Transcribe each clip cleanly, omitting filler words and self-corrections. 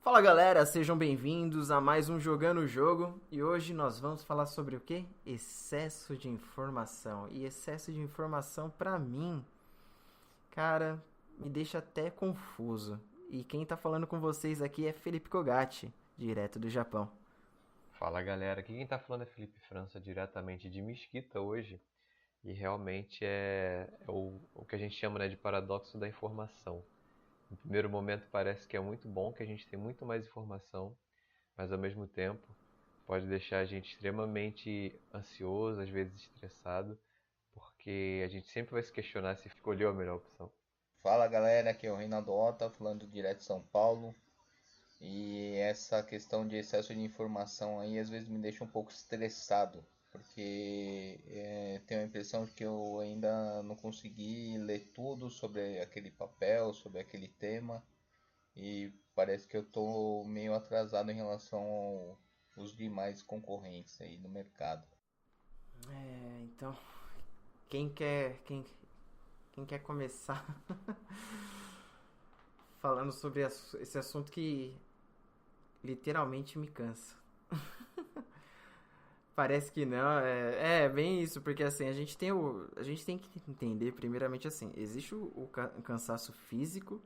Fala galera, sejam bem-vindos a mais um Jogando o Jogo e hoje nós vamos falar sobre o que? Excesso de informação. E excesso de informação pra mim, cara, me deixa até confuso. E quem tá falando com vocês aqui é Felipe Kogatti, direto do Japão. Fala galera, aqui quem tá falando é Felipe França, diretamente de Mesquita hoje, e realmente é o que a gente chama, né, de paradoxo da informação. No primeiro momento parece que é muito bom, que a gente tem muito mais informação, mas ao mesmo tempo pode deixar a gente extremamente ansioso, às vezes estressado, porque a gente sempre vai se questionar se escolheu a melhor opção. Fala galera, aqui é o Reinaldo Ota, falando direto de São Paulo. E essa questão de excesso de informação aí às vezes me deixa um pouco estressado, porque tenho a impressão de que eu ainda não consegui ler tudo sobre aquele papel, sobre aquele tema, e parece que eu estou meio atrasado em relação aos demais concorrentes aí no mercado. Então, quem quer, quem quer começar falando sobre esse assunto que literalmente me cansa? Parece que não, é bem isso, porque assim, a gente tem que entender primeiramente assim, existe o cansaço físico,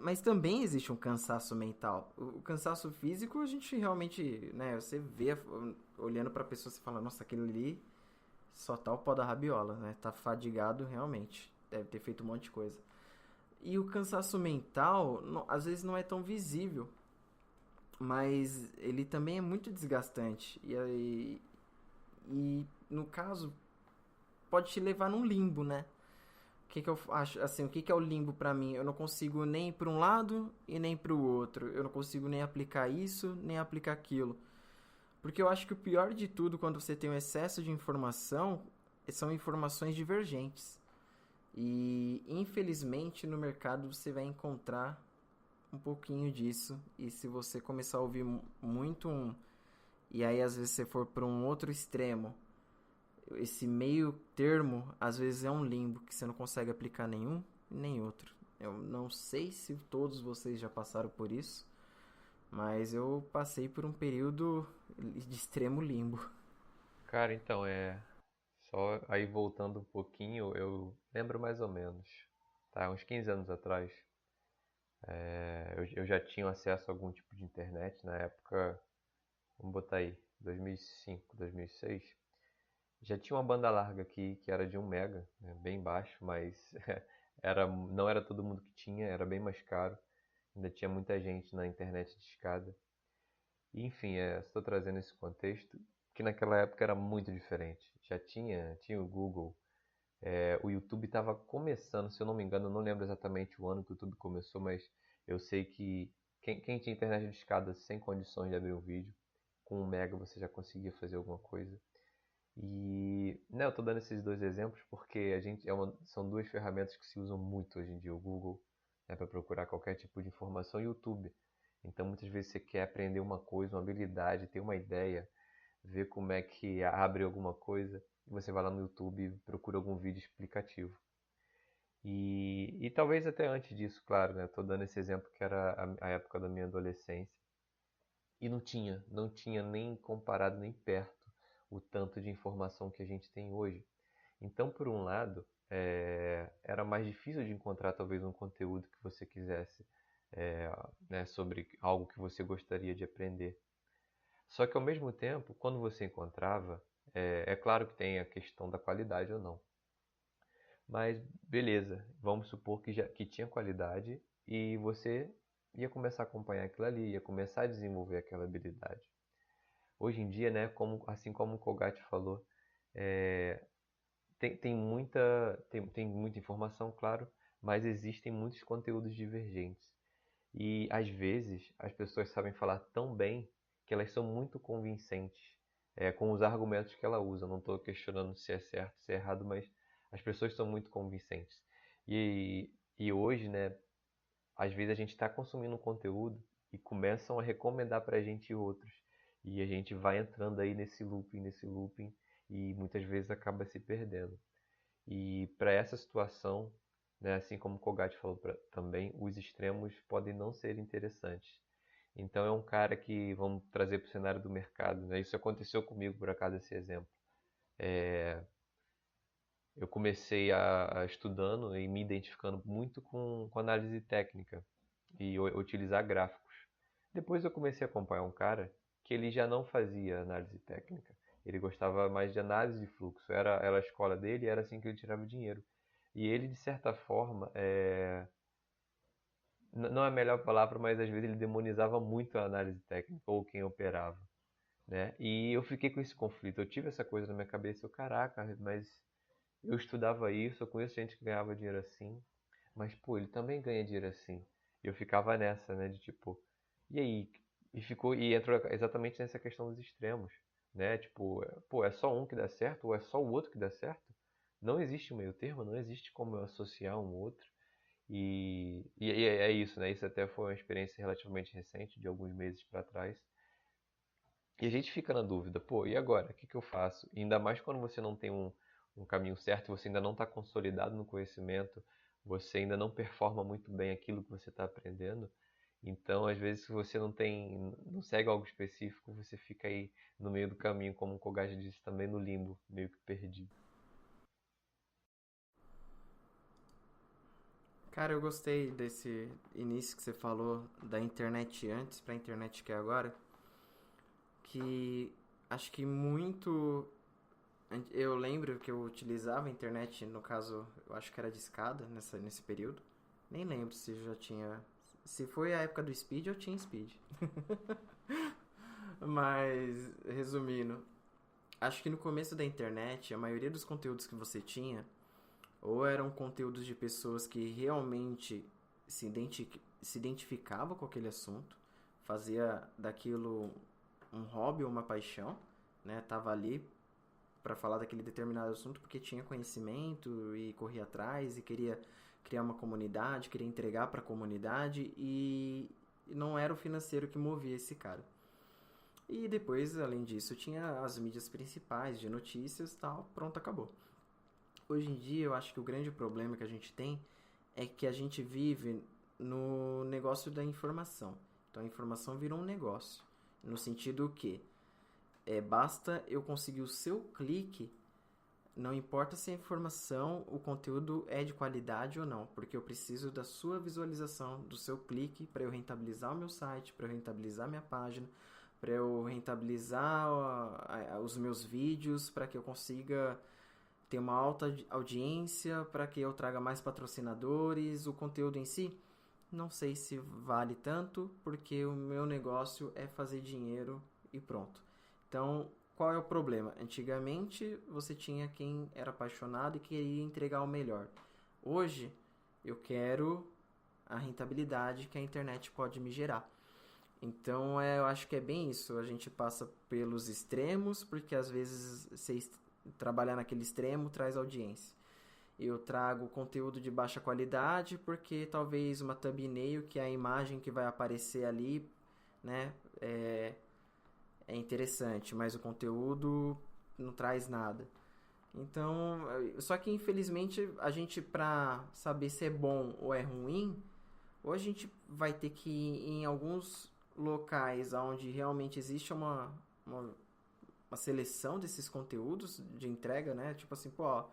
mas também existe um cansaço mental. O cansaço físico a gente realmente, né, você vê olhando pra pessoa, você fala, nossa, aquele ali só tá o pó da rabiola, né, tá fadigado realmente, deve ter feito um monte de coisa. E o cansaço mental, às vezes não é tão visível, mas ele também é muito desgastante. E no caso, pode te levar num limbo, né? O que eu acho, assim, o que é o limbo pra mim? Eu não consigo nem ir pra um lado e nem pro outro. Eu não consigo nem aplicar isso, nem aplicar aquilo. Porque eu acho que o pior de tudo quando você tem um excesso de informação são informações divergentes. E infelizmente no mercado você vai encontrar um pouquinho disso. E se você começar a ouvir muito e aí às vezes você for para um outro extremo, esse meio termo às vezes é um limbo que você não consegue aplicar nenhum nem outro. Eu não sei se todos vocês já passaram por isso, mas eu passei por um período de extremo limbo. Cara, então, só aí voltando um pouquinho, eu lembro mais ou menos, tá, uns 15 anos atrás. Eu já tinha acesso a algum tipo de internet na época, vamos botar aí, 2005, 2006. Já tinha uma banda larga aqui que era de 1 mega, né, bem baixo, mas não era todo mundo que tinha, era bem mais caro. Ainda tinha muita gente na internet de escada. E, enfim, estou trazendo esse contexto que naquela época era muito diferente. Já tinha o Google, o YouTube estava começando, se eu não me engano, eu não lembro exatamente o ano que o YouTube começou, mas eu sei que quem tinha internet de escada sem condições de abrir um vídeo, com 1 mega você já conseguia fazer alguma coisa. E né, eu estou dando esses dois exemplos porque são duas ferramentas que se usam muito hoje em dia, o Google, né, para procurar qualquer tipo de informação, e o YouTube. Então muitas vezes você quer aprender uma coisa, uma habilidade, ter uma ideia, ver como é que abre alguma coisa, e você vai lá no YouTube e procura algum vídeo explicativo. E talvez até antes disso, claro, né? Tô dando esse exemplo que era a época da minha adolescência. E não tinha nem comparado nem perto o tanto de informação que a gente tem hoje. Então, por um lado, era mais difícil de encontrar talvez um conteúdo que você quisesse, é, né, sobre algo que você gostaria de aprender. Só que ao mesmo tempo, quando você encontrava, é claro que tem a questão da qualidade ou não. Mas beleza, vamos supor que tinha qualidade e você ia começar a acompanhar aquilo ali, ia começar a desenvolver aquela habilidade. Hoje em dia, né, assim como o Kogat falou, é, tem muita informação, claro, mas existem muitos conteúdos divergentes. E às vezes as pessoas sabem falar tão bem que elas são muito convincentes, com os argumentos que ela usa. Não estou questionando se é certo, se é errado, mas as pessoas são muito convincentes. E hoje, né, às vezes a gente está consumindo um conteúdo e começam a recomendar para a gente outros. E a gente vai entrando aí nesse looping, e muitas vezes acaba se perdendo. E para essa situação, né, assim como o Kogat falou também, os extremos podem não ser interessantes. Então é um cara que vamos trazer para o cenário do mercado, né? Isso aconteceu comigo, por acaso, esse exemplo. Eu comecei a estudando e me identificando muito com análise técnica e utilizar gráficos. Depois eu comecei a acompanhar um cara que ele já não fazia análise técnica. Ele gostava mais de análise de fluxo. Era a escola dele e era assim que ele tirava dinheiro. E ele, de certa forma, não é a melhor palavra, mas às vezes ele demonizava muito a análise técnica ou quem operava, né? E eu fiquei com esse conflito. Eu tive essa coisa na minha cabeça. Caraca, mas eu estudava isso, eu conheço gente que ganhava dinheiro assim, mas pô, ele também ganha dinheiro assim. E eu ficava nessa, né, de tipo, e aí? E entrou exatamente nessa questão dos extremos, né? Tipo, pô, é só um que dá certo ou é só o outro que dá certo? Não existe um meio termo, não existe como eu associar um outro. E é isso, né? Isso até foi uma experiência relativamente recente, de alguns meses para trás. E a gente fica na dúvida, pô, e agora? O que que eu faço? E ainda mais quando você não tem um caminho certo, você ainda não está consolidado no conhecimento, você ainda não performa muito bem aquilo que você está aprendendo. Então, às vezes, se você não segue algo específico, você fica aí no meio do caminho, como o Kogaji disse também, no limbo, meio que perdido. Cara, eu gostei desse início que você falou da internet antes pra internet que é agora, que acho que muito. Eu lembro que eu utilizava a internet, no caso, eu acho que era de escada nesse período. Nem lembro se já tinha. Se foi a época do Speed, eu tinha Speed. Mas, resumindo, acho que no começo da internet, a maioria dos conteúdos que você tinha, ou eram conteúdos de pessoas que realmente se identificavam com aquele assunto, fazia daquilo um hobby ou uma paixão, né? Tava ali para falar daquele determinado assunto porque tinha conhecimento e corria atrás e queria criar uma comunidade, queria entregar para a comunidade e não era o financeiro que movia esse cara. E depois, além disso, tinha as mídias principais de notícias e tal, pronto, acabou. Hoje em dia, eu acho que o grande problema que a gente tem é que a gente vive no negócio da informação. Então, a informação virou um negócio. No sentido que basta eu conseguir o seu clique, não importa se a informação, o conteúdo é de qualidade ou não, porque eu preciso da sua visualização, do seu clique para eu rentabilizar o meu site, para eu rentabilizar minha página, para eu rentabilizar os meus vídeos, para que eu consiga ter uma alta audiência, para que eu traga mais patrocinadores. O conteúdo em si, não sei se vale tanto, porque o meu negócio é fazer dinheiro e pronto. Então, qual é o problema? Antigamente, você tinha quem era apaixonado e queria entregar o melhor. Hoje, eu quero a rentabilidade que a internet pode me gerar. Então, eu acho que é bem isso. A gente passa pelos extremos, porque às vezes trabalhar naquele extremo traz audiência. Eu trago conteúdo de baixa qualidade, porque talvez uma thumbnail, que é a imagem que vai aparecer ali, né, é interessante, mas o conteúdo não traz nada. Então, só que infelizmente a gente, pra saber se é bom ou é ruim, ou a gente vai ter que ir em alguns locais onde realmente existe uma seleção desses conteúdos de entrega, né? Tipo assim, pô, ó,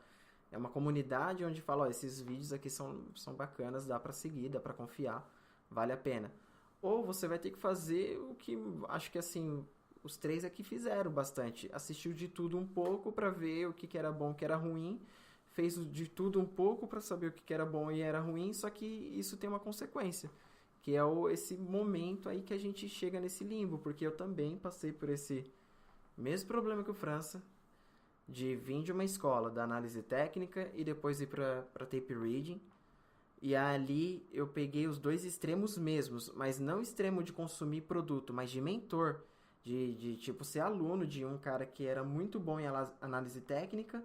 é uma comunidade onde fala, ó, esses vídeos aqui são bacanas, dá pra seguir, dá pra confiar, vale a pena. Ou você vai ter que fazer o que, acho que assim, os três aqui fizeram bastante. Assistiu de tudo um pouco pra ver o que era bom, o que era ruim. Fez de tudo um pouco pra saber o que era bom e era ruim, só que isso tem uma consequência, que é esse momento aí que a gente chega nesse limbo, porque eu também passei por esse mesmo problema que o França, de vir de uma escola da análise técnica e depois ir para tape reading. E ali eu peguei os dois extremos mesmos, mas não extremo de consumir produto, mas de mentor, de tipo ser aluno de um cara que era muito bom em análise técnica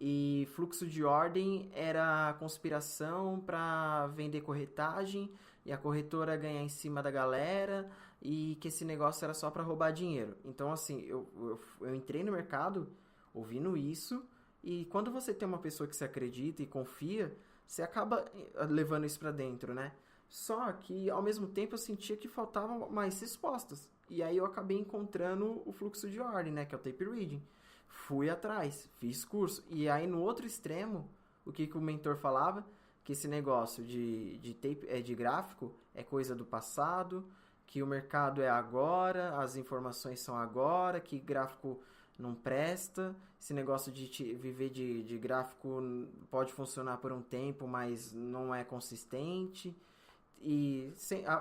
e fluxo de ordem era conspiração para vender corretagem e a corretora ganhar em cima da galera e que esse negócio era só para roubar dinheiro. Então, assim, eu entrei no mercado ouvindo isso e quando você tem uma pessoa que se acredita e confia, você acaba levando isso para dentro, né? Só que, ao mesmo tempo, eu sentia que faltavam mais respostas. E aí eu acabei encontrando o fluxo de ordem, né? Que é o tape reading. Fui atrás, fiz curso. E aí, no outro extremo, o que o mentor falava? Que esse negócio de tape, de gráfico é coisa do passado, que o mercado é agora, as informações são agora, que gráfico não presta, esse negócio de viver de gráfico pode funcionar por um tempo, mas não é consistente. E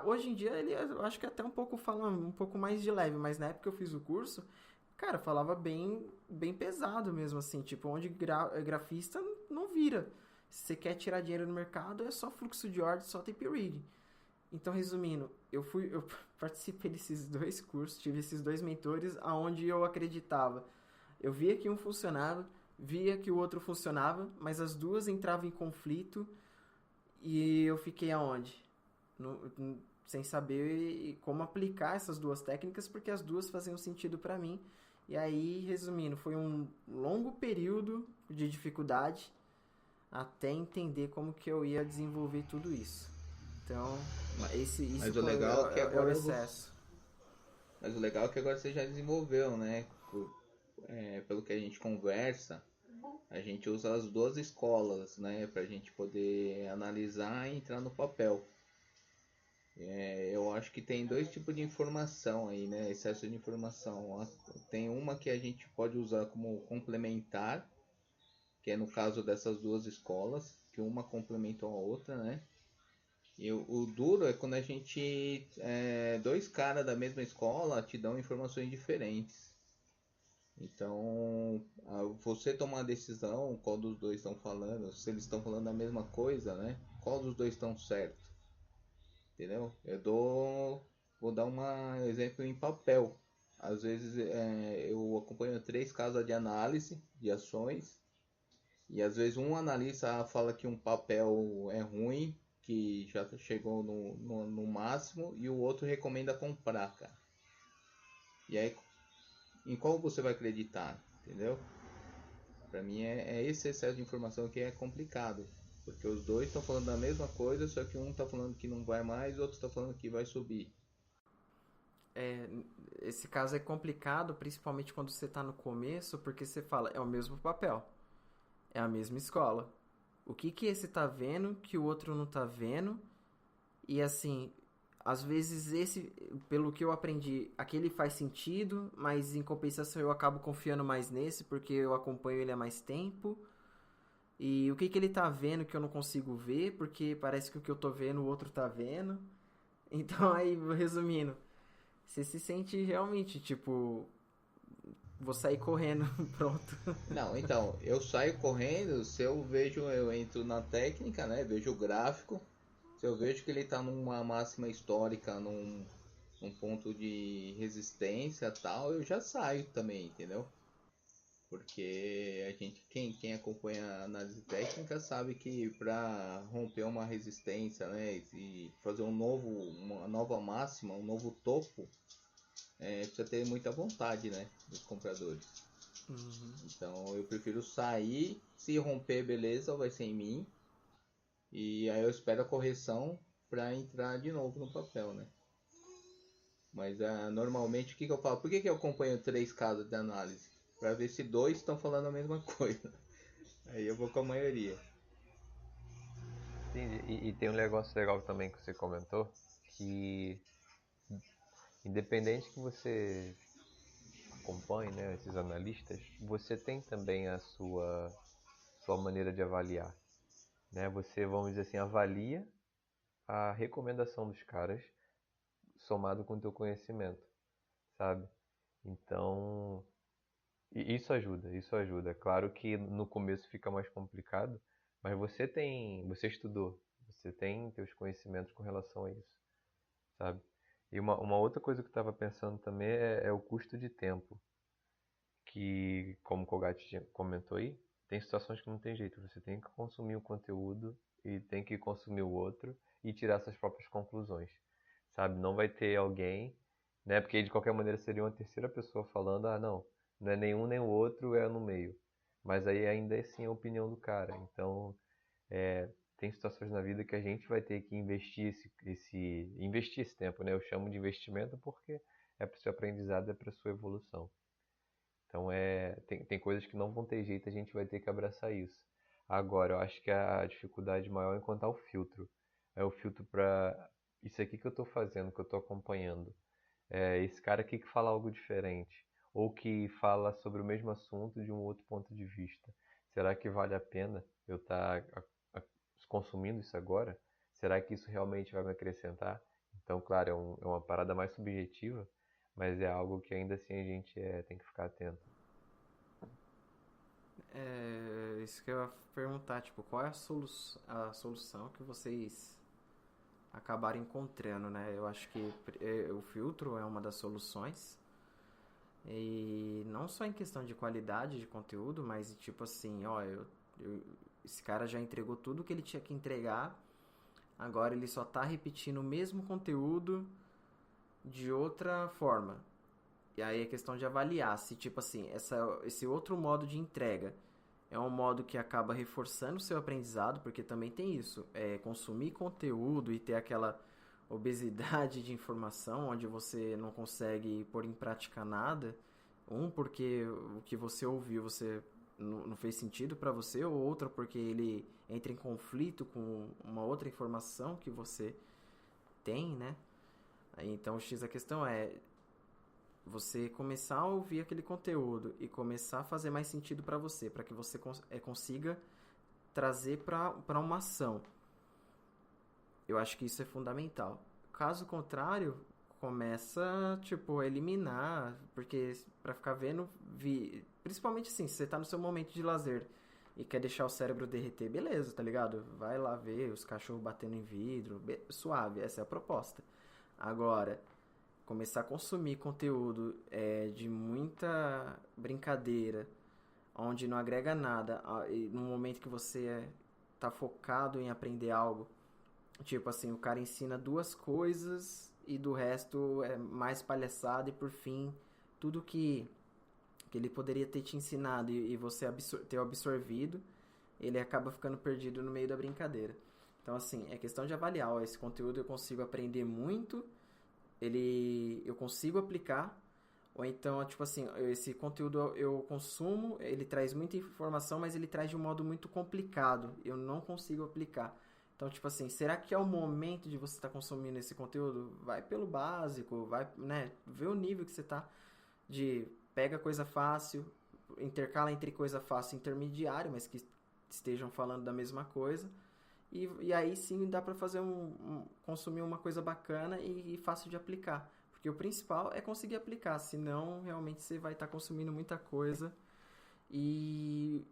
hoje em dia ele, eu acho que até um pouco fala um pouco mais de leve, mas na época que eu fiz o curso, cara, falava bem pesado mesmo, assim, tipo, onde grafista não vira. Se você quer tirar dinheiro no mercado, é só fluxo de ordem, só tape reading. Então, resumindo, eu participei desses dois cursos, tive esses dois mentores, aonde eu acreditava. Eu via que um funcionava, via que o outro funcionava, mas as duas entravam em conflito e eu fiquei aonde? Sem saber como aplicar essas duas técnicas, porque as duas faziam sentido para mim. E aí, resumindo, foi um longo período de dificuldade até entender como que eu ia desenvolver tudo isso. Então, Mas o legal é que é o agora excesso. Mas o legal é que agora você já desenvolveu, né? Pelo que a gente conversa, a gente usa as duas escolas, né? Pra gente poder analisar e entrar no papel. Eu acho que tem dois tipos de informação aí, né? Excesso de informação. Tem uma que a gente pode usar como complementar, que é no caso dessas duas escolas, que uma complementa a outra, né? E o duro é quando a gente. Dois caras da mesma escola te dão informações diferentes. Então, você tomar a decisão, qual dos dois estão falando, se eles estão falando a mesma coisa, né? Qual dos dois estão certo? Entendeu? Vou dar um exemplo em papel. Às vezes eu acompanho 3 casas de análise de ações e às vezes um analista fala que um papel é ruim, que já chegou no máximo, e o outro recomenda comprar, cara. E aí, em qual você vai acreditar, entendeu? Para mim é esse excesso de informação que é complicado, porque os dois estão falando da mesma coisa, só que um está falando que não vai mais, o outro está falando que vai subir. É, esse caso é complicado, principalmente quando você está no começo, porque você fala, é o mesmo papel, é a mesma escola. O que esse tá vendo que o outro não tá vendo? E assim, às vezes esse, pelo que eu aprendi, aquele faz sentido, mas em compensação eu acabo confiando mais nesse porque eu acompanho ele há mais tempo. E o que ele tá vendo que eu não consigo ver, porque parece que o que eu tô vendo o outro tá vendo. Então aí, resumindo, você se sente realmente, tipo, vou sair correndo, pronto. Não, então, eu saio correndo, se eu vejo, eu entro na técnica, né? Vejo o gráfico, se eu vejo que ele está numa máxima histórica, num ponto de resistência tal, eu já saio também, entendeu? Porque quem acompanha a análise técnica sabe que para romper uma resistência, né, e fazer uma nova máxima, um novo topo, precisa ter muita vontade, né, dos compradores. Uhum. Então eu prefiro sair, se romper, beleza, vai ser em mim, e aí eu espero a correção para entrar de novo no papel, né? Mas normalmente o que eu falo? Por que eu acompanho 3 casas de análise? Para ver se dois estão falando a mesma coisa. Aí eu vou com a maioria. Entendi. E tem um negócio legal também que você comentou, que independente que você acompanhe, né, esses analistas, você tem também a sua maneira de avaliar, né? Você, vamos dizer assim, avalia a recomendação dos caras somado com o teu conhecimento, sabe? Então, isso ajuda, isso ajuda. Claro que no começo fica mais complicado, mas você estudou, você tem teus conhecimentos com relação a isso, sabe? E uma outra coisa que eu estava pensando também é o custo de tempo, que, como o Kogat comentou aí, tem situações que não tem jeito, você tem que consumir o conteúdo e tem que consumir o outro e tirar suas próprias conclusões, sabe? Não vai ter alguém, né? Porque de qualquer maneira seria uma terceira pessoa falando, ah, não é nenhum nem o outro, é no meio. Mas aí ainda é sim a opinião do cara. Então, tem situações na vida que a gente vai ter que investir esse tempo, né? Eu chamo de investimento porque é para o seu aprendizado, é para a sua evolução. Então tem coisas que não vão ter jeito, a gente vai ter que abraçar isso. Agora, eu acho que a dificuldade maior é encontrar o filtro. É o filtro para isso aqui que eu estou fazendo, que eu estou acompanhando. Esse cara aqui que fala algo diferente, ou que fala sobre o mesmo assunto de um outro ponto de vista. Será que vale a pena eu estar consumindo isso agora? Será que isso realmente vai me acrescentar? Então, claro, é uma parada mais subjetiva, mas é algo que ainda assim a gente tem que ficar atento. Isso que eu ia perguntar, tipo, qual é a solução que vocês acabaram encontrando, né? Eu acho que o filtro é uma das soluções. E não só em questão de qualidade de conteúdo, mas tipo assim, ó, esse cara já entregou tudo que ele tinha que entregar, agora ele só tá repetindo o mesmo conteúdo de outra forma. E aí é questão de avaliar se, tipo assim, esse outro modo de entrega é um modo que acaba reforçando o seu aprendizado, porque também tem isso, consumir conteúdo e ter aquela obesidade de informação, onde você não consegue pôr em prática nada, porque o que você ouviu você não fez sentido para você, ou outra porque ele entra em conflito com uma outra informação que você tem, né? Então, a questão é você começar a ouvir aquele conteúdo e começar a fazer mais sentido para você, para que você consiga trazer para uma ação. Eu acho que isso é fundamental. Caso contrário, começa, tipo, a eliminar, porque para ficar vendo, principalmente assim, se você tá no seu momento de lazer e quer deixar o cérebro derreter, beleza, tá ligado? Vai lá ver os cachorros batendo em vidro, suave, essa é a proposta. Agora, começar a consumir conteúdo de muita brincadeira, onde não agrega nada, e no momento que você tá focado em aprender algo, tipo assim, o cara ensina 2 coisas e do resto é mais palhaçada, e por fim, tudo que ele poderia ter te ensinado e você ter absorvido, ele acaba ficando perdido no meio da brincadeira. Então, assim, é questão de avaliar, ó, esse conteúdo eu consigo aprender muito, eu consigo aplicar, ou então, tipo assim, esse conteúdo eu consumo, ele traz muita informação, mas ele traz de um modo muito complicado, eu não consigo aplicar. Então, tipo assim, será que é o momento de você estar consumindo esse conteúdo? Vai pelo básico, vai, né, vê o nível que você tá, pega coisa fácil, intercala entre coisa fácil e intermediário, mas que estejam falando da mesma coisa, e aí sim dá para fazer consumir uma coisa bacana e fácil de aplicar. Porque o principal é conseguir aplicar, senão realmente você vai estar consumindo muita coisa e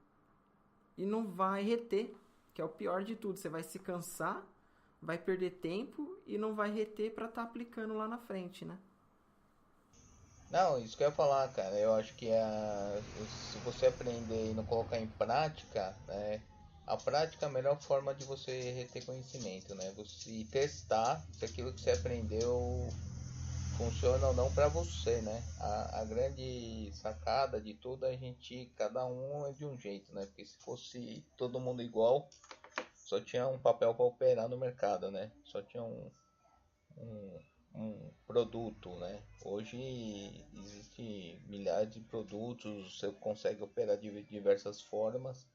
não vai reter, que é o pior de tudo. Você vai se cansar, vai perder tempo e não vai reter para estar aplicando lá na frente, né? Não, isso que eu ia falar, cara. Eu acho que se você aprender e não colocar em prática, né? A prática é a melhor forma de você reter conhecimento, né? Você testar se aquilo que você aprendeu funciona ou não para você, né? A grande sacada de tudo é cada um é de um jeito, né? Porque se fosse todo mundo igual, só tinha um papel para operar no mercado, né? Só tinha um produto, né? Hoje existe milhares de produtos, você consegue operar de diversas formas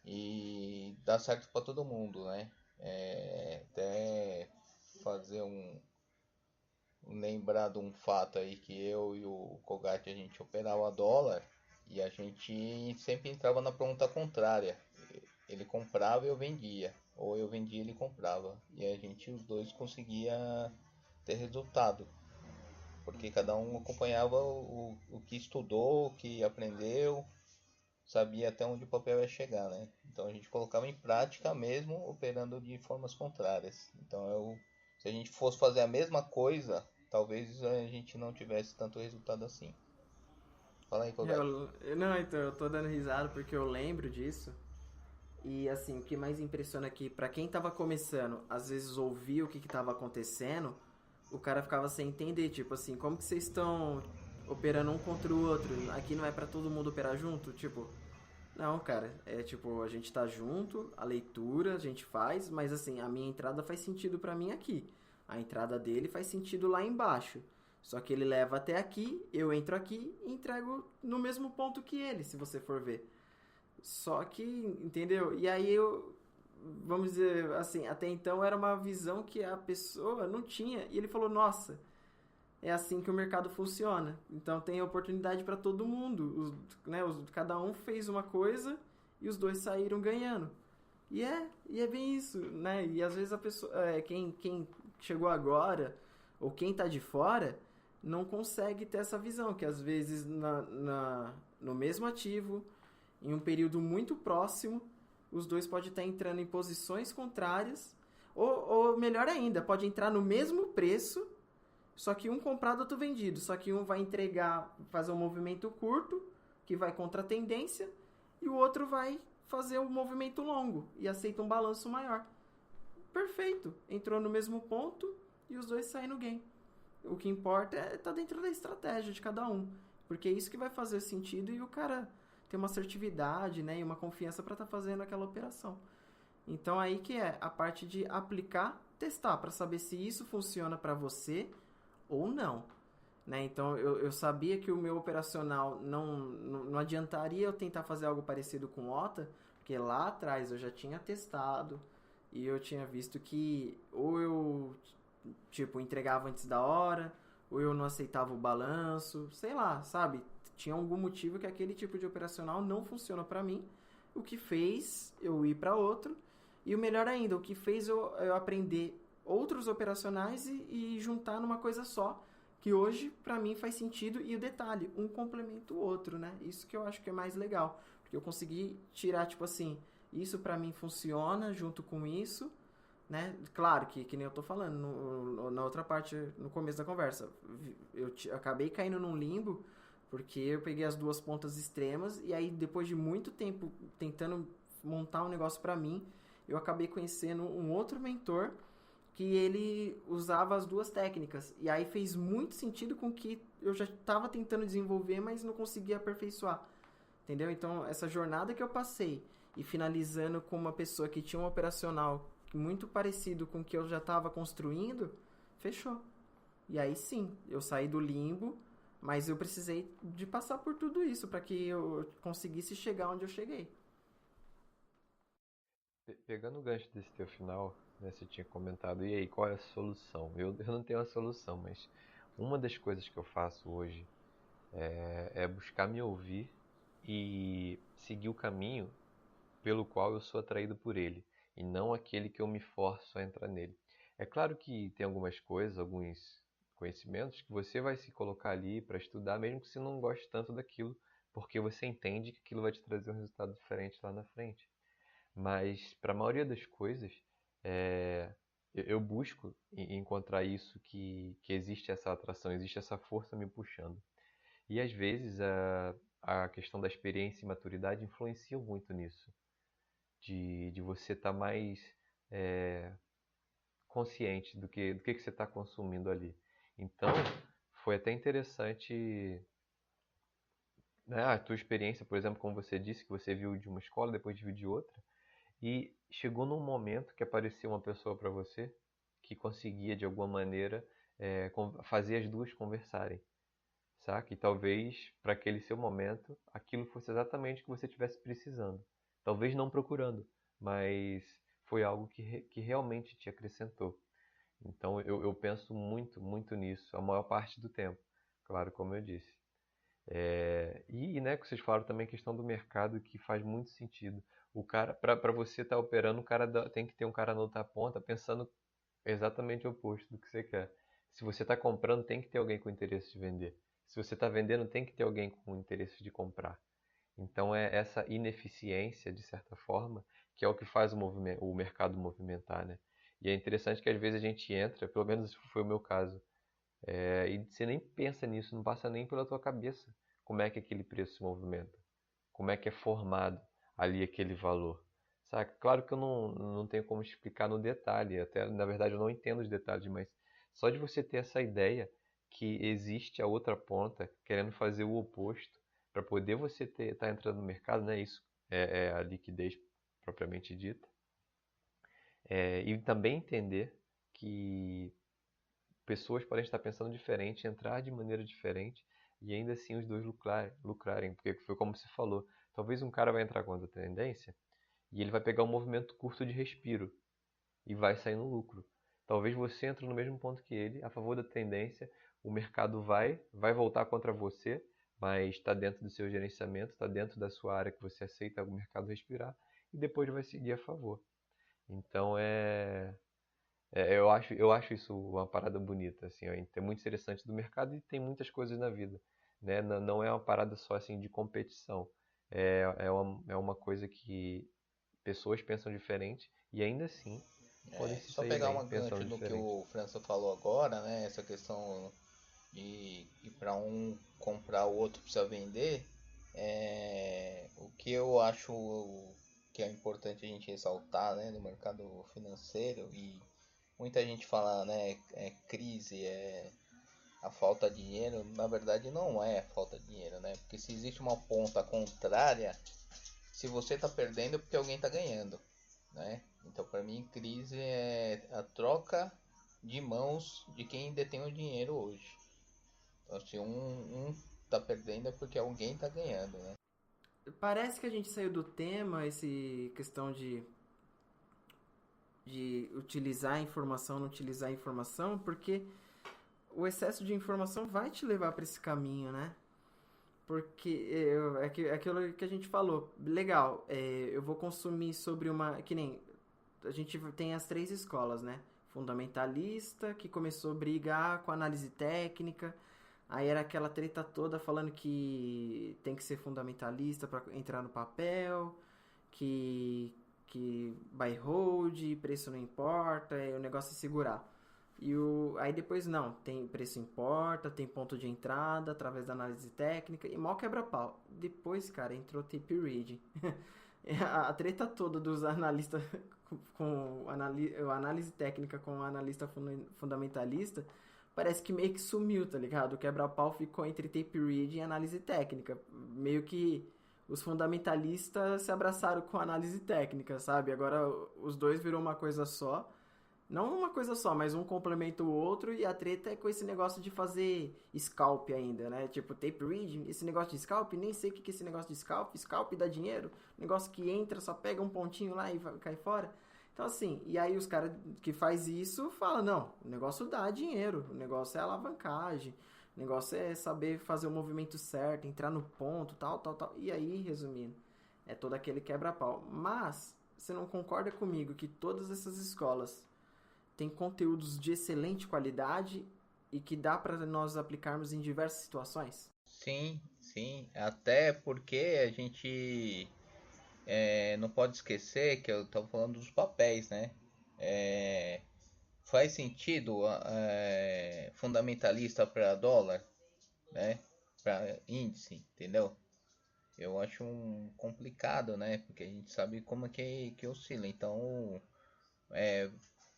e dá certo para todo mundo, né? Até fazer lembrar de um fato aí que eu e o Kogat a gente operava dólar e a gente sempre entrava na pergunta contrária. Ele comprava e eu vendia, ou eu vendia e ele comprava, e a gente os dois conseguia ter resultado, porque cada um acompanhava o que estudou, o que aprendeu, sabia até onde o papel ia chegar, né? Então a gente colocava em prática mesmo, operando de formas contrárias. Então se a gente fosse fazer a mesma coisa, talvez a gente não tivesse tanto resultado assim. Fala aí, Kogat. Não, então eu tô dando risada porque eu lembro disso. E assim, o que mais impressiona aqui, pra quem tava começando, às vezes ouvia o que tava acontecendo, o cara ficava sem entender, tipo assim, como que vocês estão operando um contra o outro? Aqui não é pra todo mundo operar junto? Tipo, Não, cara, é tipo, a gente tá junto, a leitura a gente faz, mas assim, a minha entrada faz sentido pra mim aqui. A entrada dele faz sentido lá embaixo. Só que ele leva até aqui, eu entro aqui e entrego no mesmo ponto que ele, se você for ver. Só que, entendeu? E aí eu, vamos dizer assim, até então era uma visão que a pessoa não tinha. E ele falou: Nossa, é assim que o mercado funciona. Então tem oportunidade para todo mundo. Cada um fez uma coisa e os dois saíram ganhando. E é bem isso, né? E às vezes a pessoa, quem chegou agora ou quem tá de fora não consegue ter essa visão, que às vezes no mesmo ativo, em um período muito próximo, os dois podem estar entrando em posições contrárias, ou melhor ainda, pode entrar no mesmo preço, só que um comprado, outro vendido. Só que um vai entregar, fazer um movimento curto, que vai contra a tendência, e o outro vai fazer um movimento longo e aceita um balanço maior. Perfeito. Entrou no mesmo ponto e os dois saem no game. O que importa é estar dentro da estratégia de cada um. Porque é isso que vai fazer sentido e o cara ter uma assertividade, né, e uma confiança para estar fazendo aquela operação. Então aí que é a parte de aplicar, testar, para saber se isso funciona para você ou não. Né? Então eu sabia que o meu operacional não adiantaria eu tentar fazer algo parecido com o OTA, porque lá atrás eu já tinha testado e eu tinha visto que ou eu tipo entregava antes da hora, ou eu não aceitava o balanço, sei lá, sabe? Tinha algum motivo que aquele tipo de operacional não funciona para mim, o que fez eu ir para outro, e o melhor ainda, o que fez eu aprender outros operacionais e juntar numa coisa só, que hoje para mim faz sentido. E o detalhe, um complementa o outro, né? Isso que eu acho que é mais legal, porque eu consegui tirar tipo assim, isso para mim funciona junto com isso, né? Claro que nem eu tô falando na outra parte, no começo da conversa, eu acabei caindo num limbo porque eu peguei as duas pontas extremas e aí depois de muito tempo tentando montar um negócio para mim, eu acabei conhecendo um outro mentor que ele usava as duas técnicas. E aí fez muito sentido com que eu já estava tentando desenvolver, mas não conseguia aperfeiçoar. Entendeu? Então, essa jornada que eu passei e finalizando com uma pessoa que tinha um operacional muito parecido com o que eu já estava construindo, fechou. E aí sim, eu saí do limbo, mas eu precisei de passar por tudo isso para que eu conseguisse chegar onde eu cheguei. Pegando o gancho desse teu final, né, você tinha comentado, e aí, qual é a solução? Eu não tenho a solução, mas uma das coisas que eu faço hoje é buscar me ouvir e seguir o caminho pelo qual eu sou atraído por ele, e não aquele que eu me forço a entrar nele. É claro que tem algumas coisas, alguns conhecimentos que você vai se colocar ali para estudar, mesmo que você não goste tanto daquilo, porque você entende que aquilo vai te trazer um resultado diferente lá na frente. Mas para a maioria das coisas, é, eu busco encontrar isso, que existe essa atração, existe essa força me puxando. E às vezes a questão da experiência e maturidade influenciam muito nisso, de você estar mais é, consciente do que você está consumindo ali. Então, foi até interessante, né, a tua experiência, por exemplo, como você disse, que você viu de uma escola, depois viu de outra. E chegou num momento que apareceu uma pessoa para você que conseguia, de alguma maneira, fazer as duas conversarem, saca? E talvez, para aquele seu momento, aquilo fosse exatamente o que você estivesse precisando. Talvez não procurando, mas foi algo que realmente te acrescentou. Então, eu penso muito, muito nisso, a maior parte do tempo. Claro, como eu disse. Né, que vocês falaram também a questão do mercado, que faz muito sentido. O cara, para você estar operando, o cara tem que ter um cara na outra ponta pensando exatamente o oposto do que você quer. Se você está comprando, tem que ter alguém com interesse de vender. Se você está vendendo, tem que ter alguém com interesse de comprar. Então é essa ineficiência, de certa forma, que é o que faz o mercado movimentar, né? E é interessante que às vezes a gente entra, pelo menos foi o meu caso, e você nem pensa nisso, não passa nem pela tua cabeça como é que aquele preço se movimenta, como é que é formado ali aquele valor. Saca? Claro que eu não tenho como explicar no detalhe, até na verdade eu não entendo os detalhes, mas só de você ter essa ideia que existe a outra ponta querendo fazer o oposto para poder você estar entrando no mercado, né? Isso é a liquidez propriamente dita. E também entender que pessoas podem estar pensando diferente, entrar de maneira diferente e ainda assim os dois lucrarem, porque foi como você falou, talvez um cara vai entrar contra a tendência e ele vai pegar um movimento curto de respiro e vai sair no lucro. Talvez você entre no mesmo ponto que ele, a favor da tendência, o mercado vai voltar contra você, mas está dentro do seu gerenciamento, está dentro da sua área que você aceita o mercado respirar e depois vai seguir a favor. Então eu acho isso uma parada bonita, assim, é muito interessante do mercado e tem muitas coisas na vida, né? Não é uma parada só assim de competição, é uma coisa que pessoas pensam diferente e ainda assim podem se Só sair pegar bem uma gancho pensando do que diferente. o França falou agora, né? Essa questão de para um comprar o outro precisa vender. O que eu acho que é importante a gente ressaltar, né, no mercado financeiro, e muita gente fala, né, crise, a falta de dinheiro. Na verdade não é falta de dinheiro, né? Porque se existe uma ponta contrária, se você está perdendo é porque alguém está ganhando, né? Então, para mim, crise é a troca de mãos de quem detém o dinheiro hoje. Então, se um tá perdendo é porque alguém tá ganhando, né? Parece que a gente saiu do tema, esse questão de utilizar a informação, não utilizar a informação, porque o excesso de informação vai te levar para esse caminho, né? Porque é aquilo que a gente falou. Legal, eu vou consumir sobre uma... Que nem... A gente tem as 3 escolas, né? Fundamentalista, que começou a brigar com análise técnica. Aí era aquela treta toda falando que tem que ser fundamentalista para entrar no papel, que buy hold, preço não importa, o negócio é segurar. Aí depois não, tem preço importa, tem ponto de entrada através da análise técnica e mal quebra-pau. Depois, cara, entrou tape reading. A treta toda dos analistas com análise técnica com o analista fundamentalista parece que meio que sumiu, tá ligado? O quebra-pau ficou entre tape reading e análise técnica. Meio que os fundamentalistas se abraçaram com a análise técnica, sabe? Agora os dois virou uma coisa só. Não uma coisa só, mas um complementa o outro e a treta é com esse negócio de fazer scalp ainda, né? Tipo, tape reading, esse negócio de scalp, nem sei o que é esse negócio de scalp. Scalp dá dinheiro, negócio que entra, só pega um pontinho lá e cai fora. Então, assim, e aí os caras que faz isso falam, não, o negócio dá dinheiro, o negócio é alavancagem, o negócio é saber fazer o movimento certo, entrar no ponto, tal, tal, tal. E aí, resumindo, é todo aquele quebra-pau. Mas, você não concorda comigo que todas essas escolas têm conteúdos de excelente qualidade e que dá para nós aplicarmos em diversas situações? Sim, sim. Até porque a gente não pode esquecer que eu estou falando dos papéis, né? Faz sentido fundamentalista para dólar, né? Para índice, entendeu? Eu acho complicado, né? Porque a gente sabe como é que oscila. Então,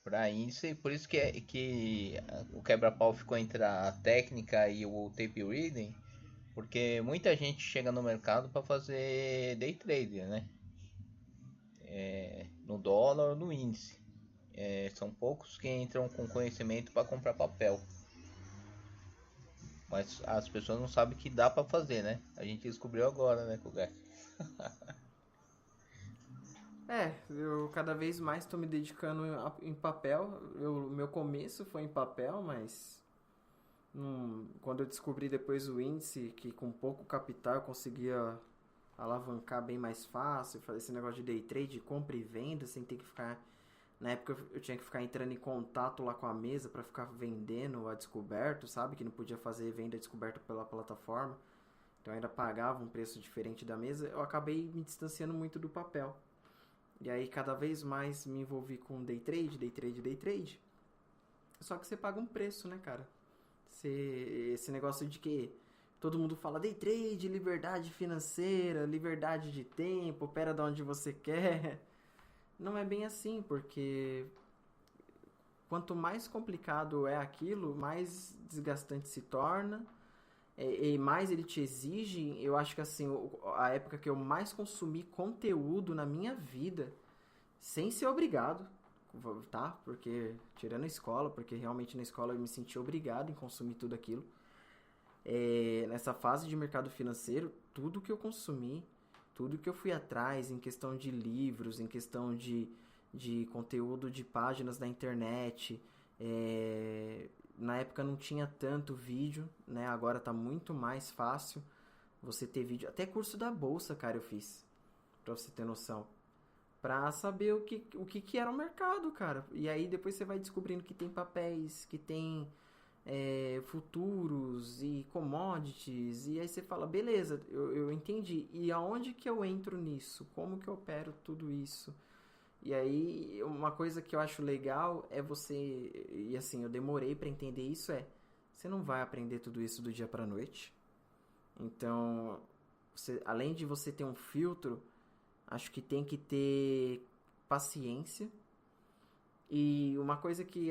para índice, por isso que o quebra-pau ficou entre a técnica e o tape reading, porque muita gente chega no mercado para fazer day trade, né? No dólar ou no índice. São poucos que entram com conhecimento para comprar papel. Mas as pessoas não sabem que dá para fazer, né? A gente descobriu agora, né, Kugai? Eu cada vez mais estou me dedicando em papel. Meu começo foi em papel, mas quando eu descobri depois o índice, que com pouco capital eu conseguia alavancar bem mais fácil, fazer esse negócio de day trade, compra e venda, sem ter que ficar... Na época eu tinha que ficar entrando em contato lá com a mesa para ficar vendendo a descoberto, sabe? Que não podia fazer venda descoberta pela plataforma. Então eu ainda pagava um preço diferente da mesa. Eu acabei me distanciando muito do papel. E aí cada vez mais me envolvi com day trade, day trade, day trade. Só que você paga um preço, né, cara? Esse negócio de que todo mundo fala day trade, liberdade financeira, liberdade de tempo, opera de onde você quer. Não é bem assim, porque quanto mais complicado é aquilo, mais desgastante se torna e mais ele te exige, eu acho que assim, a época que eu mais consumi conteúdo na minha vida, sem ser obrigado, tá? Porque, tirando a escola, porque realmente na escola eu me senti obrigado em consumir tudo aquilo. Nessa fase de mercado financeiro, tudo que eu consumi, tudo que eu fui atrás em questão de livros, em questão de conteúdo de páginas da internet, na época não tinha tanto vídeo, né? Agora tá muito mais fácil você ter vídeo. Até curso da bolsa, cara, eu fiz, pra você ter noção. Pra saber o que era o mercado, cara. E aí depois você vai descobrindo que tem papéis, que tem futuros e commodities. E aí você fala, beleza, eu entendi. E aonde que eu entro nisso? Como que eu opero tudo isso? E aí, uma coisa que eu acho legal é você... E assim, eu demorei pra entender isso você não vai aprender tudo isso do dia pra noite. Então, além de você ter um filtro, acho que tem que ter paciência. E uma coisa que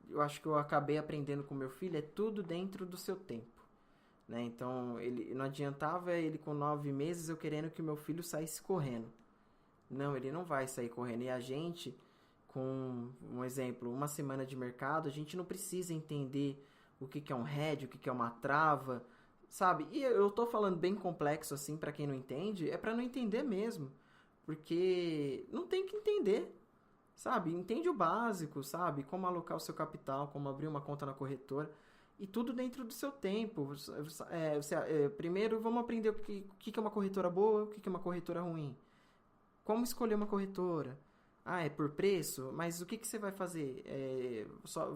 eu acho que eu acabei aprendendo com meu filho é tudo dentro do seu tempo, né? Então, ele não adiantava ele com 9 meses eu querendo que o meu filho saísse correndo. Não, ele não vai sair correndo. E a gente, com um exemplo, uma semana de mercado, a gente não precisa entender o que é um head, o que é uma trava, sabe? E eu tô falando bem complexo assim para quem não entende, é para não entender mesmo, porque não tem que entender, sabe? Entende o básico, sabe? Como alocar o seu capital, como abrir uma conta na corretora e tudo dentro do seu tempo. Primeiro vamos aprender o que é uma corretora boa, o que é uma corretora ruim. Como escolher uma corretora? É por preço? Mas o que você vai fazer?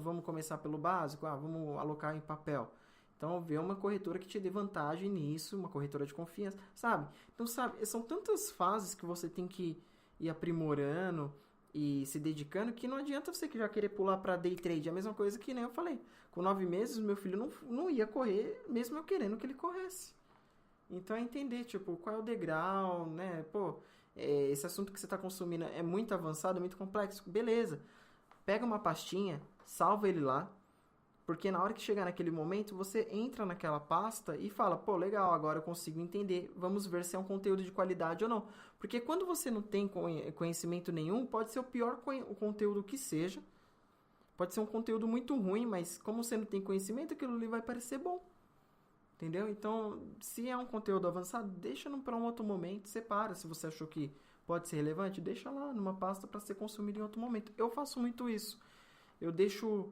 Vamos começar pelo básico? Vamos alocar em papel. Então, vê uma corretora que te dê vantagem nisso, uma corretora de confiança, sabe? Então, sabe, são tantas fases que você tem que ir aprimorando e se dedicando que não adianta você já querer pular para day trade. É a mesma coisa que nem eu falei. Com 9 meses, meu filho não ia correr, mesmo eu querendo que ele corresse. Então é entender, tipo, qual é o degrau, né? Pô, esse assunto que você está consumindo é muito avançado, é muito complexo. Beleza. Pega uma pastinha, salva ele lá, porque na hora que chegar naquele momento, você entra naquela pasta e fala, pô, legal, agora eu consigo entender. Vamos ver se é um conteúdo de qualidade ou não. Porque quando você não tem conhecimento nenhum, pode ser o pior conteúdo que seja. Pode ser um conteúdo muito ruim, mas como você não tem conhecimento, aquilo ali vai parecer bom. Entendeu? Então, se é um conteúdo avançado, deixa para um outro momento, separa. Se você achou que pode ser relevante, deixa lá numa pasta para ser consumido em outro momento. Eu faço muito isso. Eu deixo...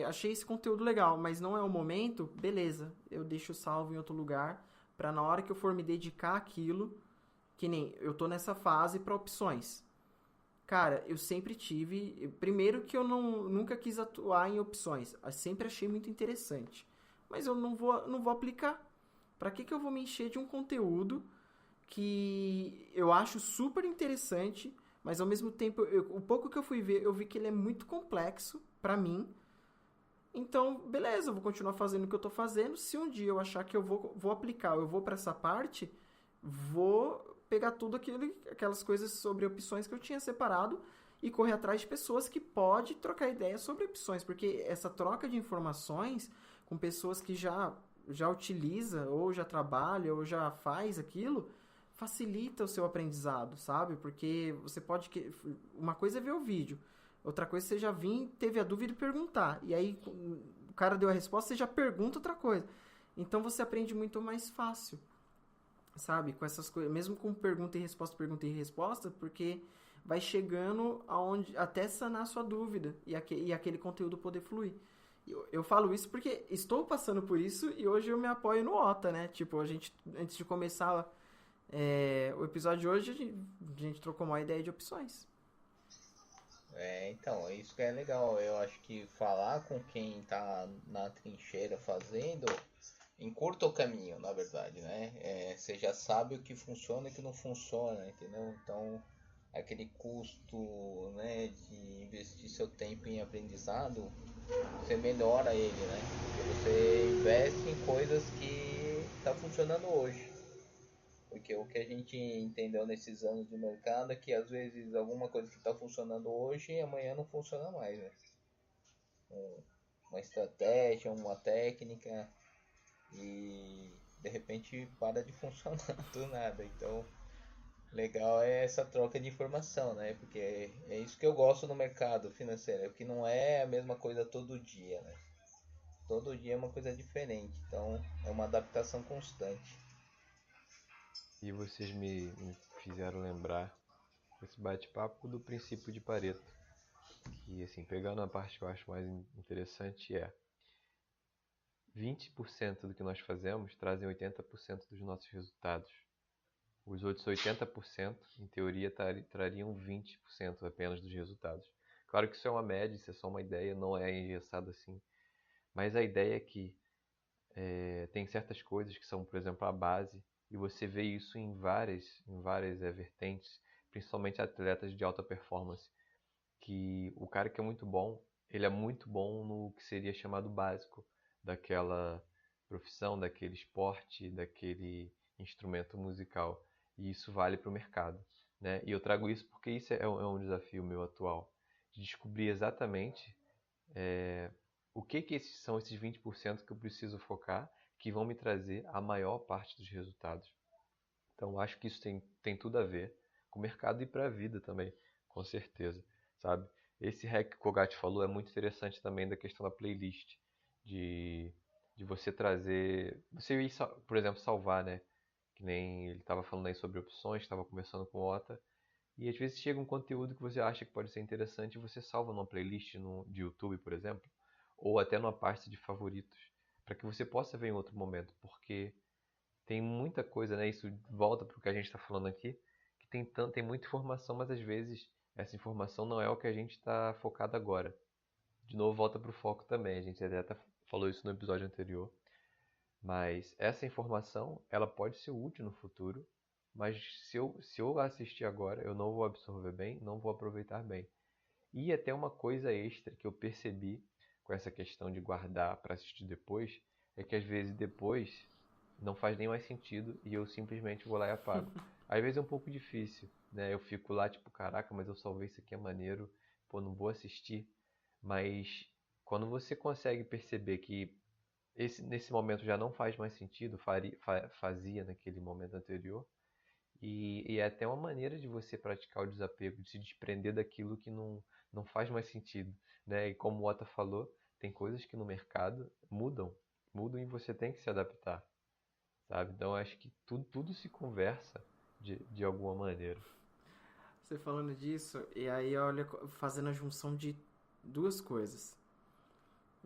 achei esse conteúdo legal, mas não é o momento, beleza. Eu deixo salvo em outro lugar, para na hora que eu for me dedicar àquilo, que nem eu tô nessa fase para opções. Cara, eu sempre tive... Primeiro que eu nunca quis atuar em opções. Eu sempre achei muito interessante. Mas eu não vou aplicar. Para que eu vou me encher de um conteúdo que eu acho super interessante, mas ao mesmo tempo, o pouco que eu fui ver, eu vi que ele é muito complexo para mim. Então, beleza, eu vou continuar fazendo o que eu tô fazendo. Se um dia eu achar que eu vou aplicar, eu vou para essa parte, vou pegar tudo aquelas coisas sobre opções que eu tinha separado e correr atrás de pessoas que podem trocar ideias sobre opções, porque essa troca de informações com pessoas que já utiliza, ou já trabalha, ou já faz aquilo, facilita o seu aprendizado, sabe? Porque você pode... Uma coisa é ver o vídeo, outra coisa é você já teve a dúvida e perguntar. E aí o cara deu a resposta, você já pergunta outra coisa. Então você aprende muito mais fácil, sabe? Com essas coisas, mesmo com pergunta e resposta, porque vai chegando até sanar a sua dúvida e aquele conteúdo poder fluir. Eu falo isso porque estou passando por isso e hoje eu me apoio no OTA, né? Tipo, antes de começar o episódio de hoje, a gente trocou uma ideia de opções. Então, isso que é legal. Eu acho que falar com quem tá na trincheira fazendo encurta o caminho, na verdade, né? Você já sabe o que funciona e o que não funciona, entendeu? Então, aquele custo, né, de investir seu tempo em aprendizado, você melhora ele, né? Porque você investe em coisas que tá funcionando hoje. Porque o que a gente entendeu nesses anos de mercado é que às vezes alguma coisa que está funcionando hoje amanhã não funciona mais, né? Uma estratégia, uma técnica. e de repente para de funcionar do nada. Então, legal é essa troca de informação, né? Porque é isso que eu gosto no mercado financeiro, é que não é a mesma coisa todo dia, né? Todo dia é uma coisa diferente, então é uma adaptação constante. E vocês me fizeram lembrar esse bate-papo do princípio de Pareto, que assim, pegando a parte que eu acho mais interessante 20% do que nós fazemos trazem 80% dos nossos resultados. Os outros 80%, em teoria, trariam 20% apenas dos resultados. Claro que isso é uma média, isso é só uma ideia, não é engessado assim. Mas a ideia é que tem certas coisas que são, por exemplo, a base, e você vê isso em várias vertentes, principalmente atletas de alta performance, que o cara que é muito bom, ele é muito bom no que seria chamado básico daquela profissão, daquele esporte, daquele instrumento musical. E isso vale para o mercado, né? E eu trago isso porque isso é um desafio meu atual, de descobrir exatamente o que são esses 20% que eu preciso focar, que vão me trazer a maior parte dos resultados. Então, acho que isso tem tudo a ver com o mercado e para a vida também, com certeza, sabe? Esse hack que o Kogat falou é muito interessante também da questão da playlist, de, de você trazer... Você ir, por exemplo, salvar, né? Que nem ele estava falando aí sobre opções, estava conversando com o Ota, e às vezes chega um conteúdo que você acha que pode ser interessante e você salva numa playlist de YouTube, por exemplo, ou até numa pasta de favoritos, para que você possa ver em outro momento, porque tem muita coisa, né? Isso volta para o que a gente está falando aqui, que tem muita informação, mas às vezes essa informação não é o que a gente está focado agora. De novo, volta para o foco também. A gente até falou isso no episódio anterior. Mas essa informação, ela pode ser útil no futuro, mas se eu assistir agora, eu não vou absorver bem, não vou aproveitar bem. E até uma coisa extra que eu percebi com essa questão de guardar para assistir depois, é que às vezes depois não faz nem mais sentido e eu simplesmente vou lá e apago. Às vezes é um pouco difícil, né? Eu fico lá tipo, caraca, mas eu salvei isso aqui, é maneiro, pô, não vou assistir. Mas quando você consegue perceber que nesse momento já não faz mais sentido, fazia naquele momento anterior, e é até uma maneira de você praticar o desapego, de se desprender daquilo que não faz mais sentido, né? E como o Ota falou, tem coisas que no mercado mudam e você tem que se adaptar, sabe? Então eu acho que tudo se conversa de alguma maneira. Você falando disso, e aí olha, fazendo a junção de duas coisas.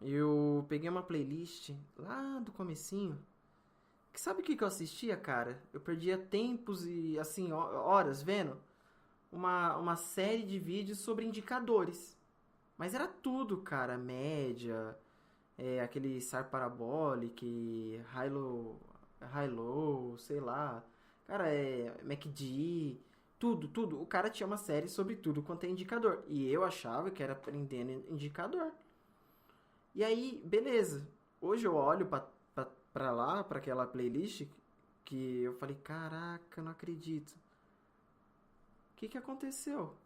Eu peguei uma playlist lá do comecinho, que sabe o que eu assistia, cara? Eu perdia tempos e, assim, horas vendo uma série de vídeos sobre indicadores. Mas era tudo, cara. Média, aquele SAR Parabolic, High-Low, sei lá. Cara, MACD, tudo. O cara tinha uma série sobre tudo quanto é indicador. E eu achava que era aprendendo indicador. E aí, beleza. Hoje eu olho pra lá, pra aquela playlist, que eu falei, caraca, não acredito. O que aconteceu?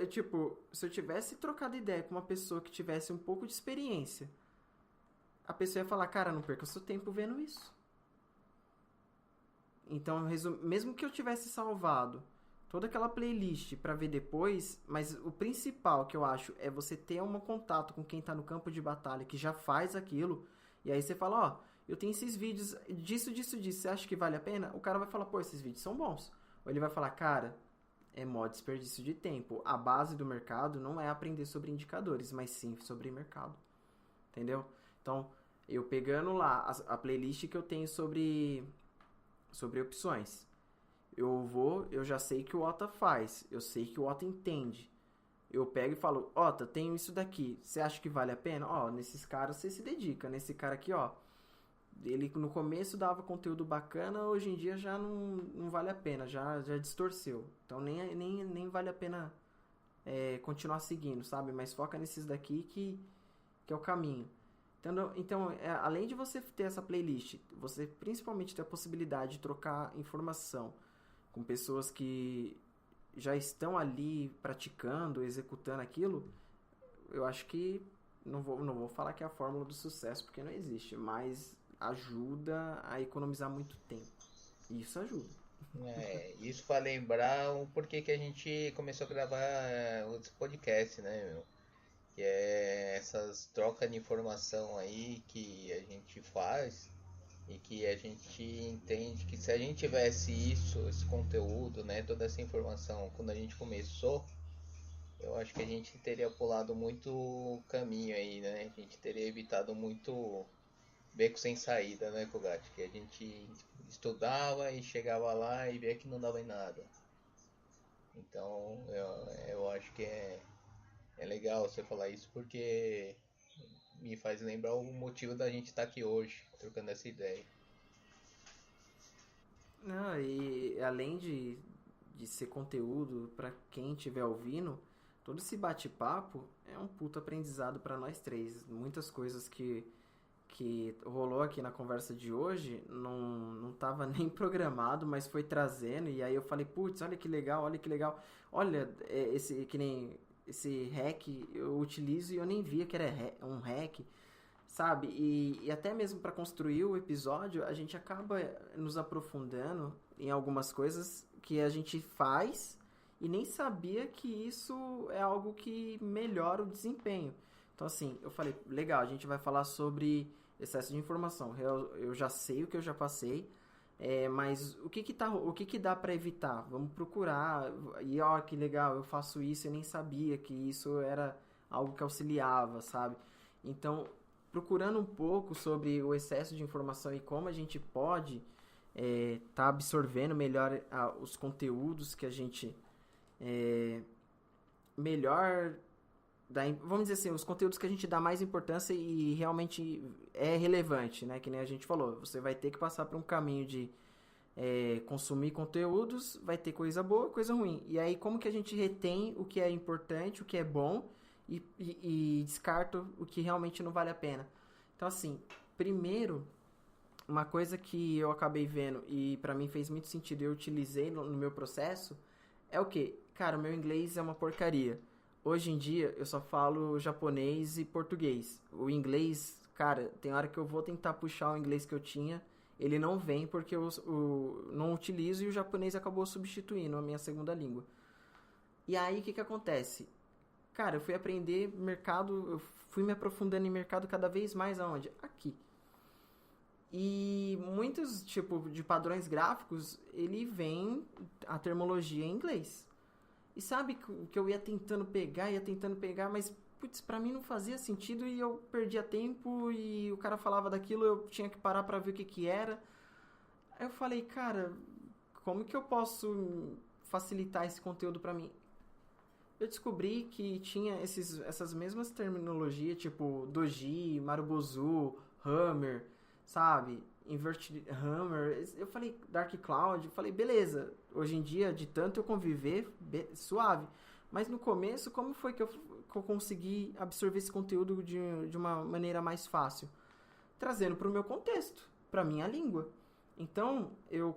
Tipo, se eu tivesse trocado ideia com uma pessoa que tivesse um pouco de experiência, a pessoa ia falar, cara, não perca seu tempo vendo isso. Então, mesmo que eu tivesse salvado toda aquela playlist pra ver depois, mas o principal que eu acho é você ter um contato com quem tá no campo de batalha, que já faz aquilo, e aí você fala, ó, eu tenho esses vídeos disso, você acha que vale a pena? O cara vai falar, pô, esses vídeos são bons. Ou ele vai falar, cara, é mó desperdício de tempo. A base do mercado não é aprender sobre indicadores, mas sim sobre mercado. Entendeu? Então, eu pegando lá a playlist que eu tenho sobre opções, eu já sei que o Ota faz, eu sei que o Ota entende. Eu pego e falo, Ota, tenho isso daqui, você acha que vale a pena? Ó, nesses caras você se dedica, nesse cara aqui, ó, ele no começo dava conteúdo bacana, hoje em dia já não vale a pena, já distorceu. Então nem vale a pena continuar seguindo, sabe? Mas foca nesses daqui que é o caminho. Então além de você ter essa playlist, você principalmente ter a possibilidade de trocar informação com pessoas que já estão ali praticando, executando aquilo, eu acho que não vou falar que é a fórmula do sucesso, porque não existe, mas ajuda a economizar muito tempo. Isso ajuda. Isso para lembrar o porquê que a gente começou a gravar os podcasts, né, meu? Que é essas trocas de informação aí que a gente faz e que a gente entende que se a gente tivesse esse conteúdo, né, toda essa informação quando a gente começou, eu acho que a gente teria pulado muito caminho aí, né? A gente teria evitado muito beco sem saída, né, Kogat? Que a gente estudava e chegava lá e via que não dava em nada. Então, eu acho que é legal você falar isso porque me faz lembrar o motivo da gente estar aqui hoje, trocando essa ideia. Não, e além de ser conteúdo para quem estiver ouvindo, todo esse bate-papo é um puto aprendizado para nós três. Muitas coisas que rolou aqui na conversa de hoje não tava nem programado, mas foi trazendo, e aí eu falei, putz, olha que legal, olha, esse hack eu utilizo e eu nem via que era um hack, sabe? E até mesmo para construir o episódio, a gente acaba nos aprofundando em algumas coisas que a gente faz e nem sabia que isso é algo que melhora o desempenho. Então, assim, eu falei, legal, a gente vai falar sobre excesso de informação. Eu já sei o que eu já passei, mas o que dá para evitar? Vamos procurar. E ó, que legal, eu faço isso, eu nem sabia que isso era algo que auxiliava, sabe? Então, procurando um pouco sobre o excesso de informação e como a gente pode tá absorvendo melhor os conteúdos que a gente melhor vamos dizer assim, os conteúdos que a gente dá mais importância e realmente é relevante, né? Que nem a gente falou, você vai ter que passar por um caminho de consumir conteúdos, vai ter coisa boa, coisa ruim. E aí, como que a gente retém o que é importante, o que é bom e descarta o que realmente não vale a pena? Então, assim, primeiro, uma coisa que eu acabei vendo e pra mim fez muito sentido e eu utilizei no meu processo é o quê? Cara, o meu inglês é uma porcaria. Hoje em dia, eu só falo japonês e português. O inglês, cara, tem hora que eu vou tentar puxar o inglês que eu tinha, ele não vem porque eu não utilizo e o japonês acabou substituindo a minha segunda língua. E aí, o que acontece? Cara, eu fui aprender mercado, eu fui me aprofundando em mercado cada vez mais aonde? Aqui. E muitos tipos de padrões gráficos, ele vem a terminologia em inglês. E sabe que eu ia tentando pegar, mas putz, pra mim não fazia sentido e eu perdia tempo e o cara falava daquilo, eu tinha que parar pra ver o que era. Aí eu falei, cara, como que eu posso facilitar esse conteúdo pra mim? Eu descobri que tinha essas mesmas terminologias, tipo Doji, Marubozu, Hammer, sabe? Inverted Hammer. Eu falei Dark Cloud, eu falei, beleza. Hoje em dia, de tanto eu conviver, suave. Mas no começo, como foi que eu consegui absorver esse conteúdo de uma maneira mais fácil? Trazendo para o meu contexto, para minha língua. Então, eu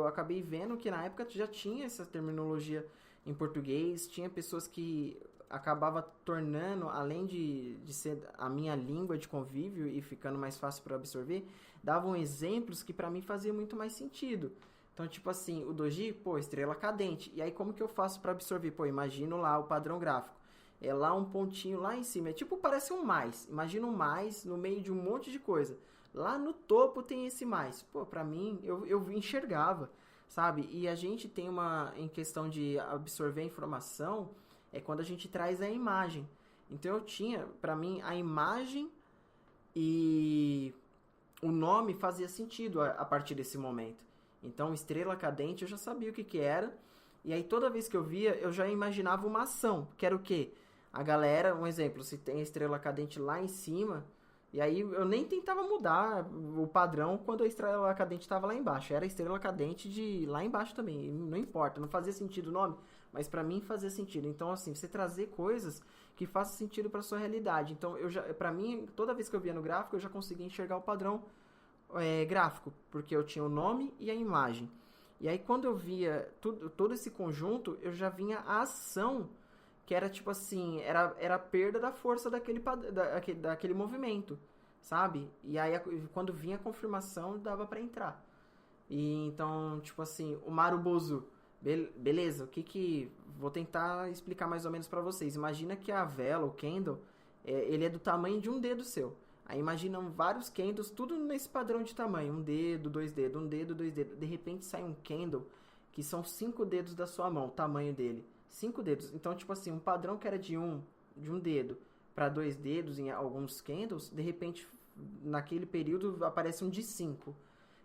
acabei vendo que na época já tinha essa terminologia em português, tinha pessoas que acabava tornando, além de ser a minha língua de convívio e ficando mais fácil para absorver, davam exemplos que para mim fazia muito mais sentido. Então, tipo assim, o doji, pô, estrela cadente. E aí, como que eu faço para absorver? Pô, imagino lá o padrão gráfico. É lá um pontinho lá em cima. É tipo, parece um mais. Imagina um mais no meio de um monte de coisa. Lá no topo tem esse mais. Pô, pra mim, eu enxergava, sabe? E a gente tem em questão de absorver a informação, é quando a gente traz a imagem. Então eu tinha, pra mim, a imagem e o nome fazia sentido a partir desse momento. Então, estrela cadente, eu já sabia o que era. E aí, toda vez que eu via, eu já imaginava uma ação. Que era o quê? A galera, um exemplo, se tem a estrela cadente lá em cima, e aí eu nem tentava mudar o padrão quando a estrela cadente estava lá embaixo. Era a estrela cadente de lá embaixo também. Não importa, não fazia sentido o nome, mas pra mim fazia sentido. Então, assim, você trazer coisas que façam sentido pra sua realidade. Então, pra mim, toda vez que eu via no gráfico, eu já conseguia enxergar o padrão gráfico, porque eu tinha o nome e a imagem. E aí, quando eu via todo esse conjunto, eu já vinha a ação, que era tipo assim, era a perda da força daquele movimento. sabe? E aí, quando vinha a confirmação, dava pra entrar. E então, tipo assim, o Marubozu, beleza, vou tentar explicar mais ou menos pra vocês. Imagina que a vela, o candle, ele é do tamanho de um dedo seu. Aí imaginam vários candles, tudo nesse padrão de tamanho. Um dedo, dois dedos, um dedo, dois dedos. De repente sai um candle que são 5 dedos da sua mão, o tamanho dele. 5 dedos. Então, tipo assim, um padrão que era de um dedo para 2 dedos em alguns candles, de repente, naquele período, aparece um de 5.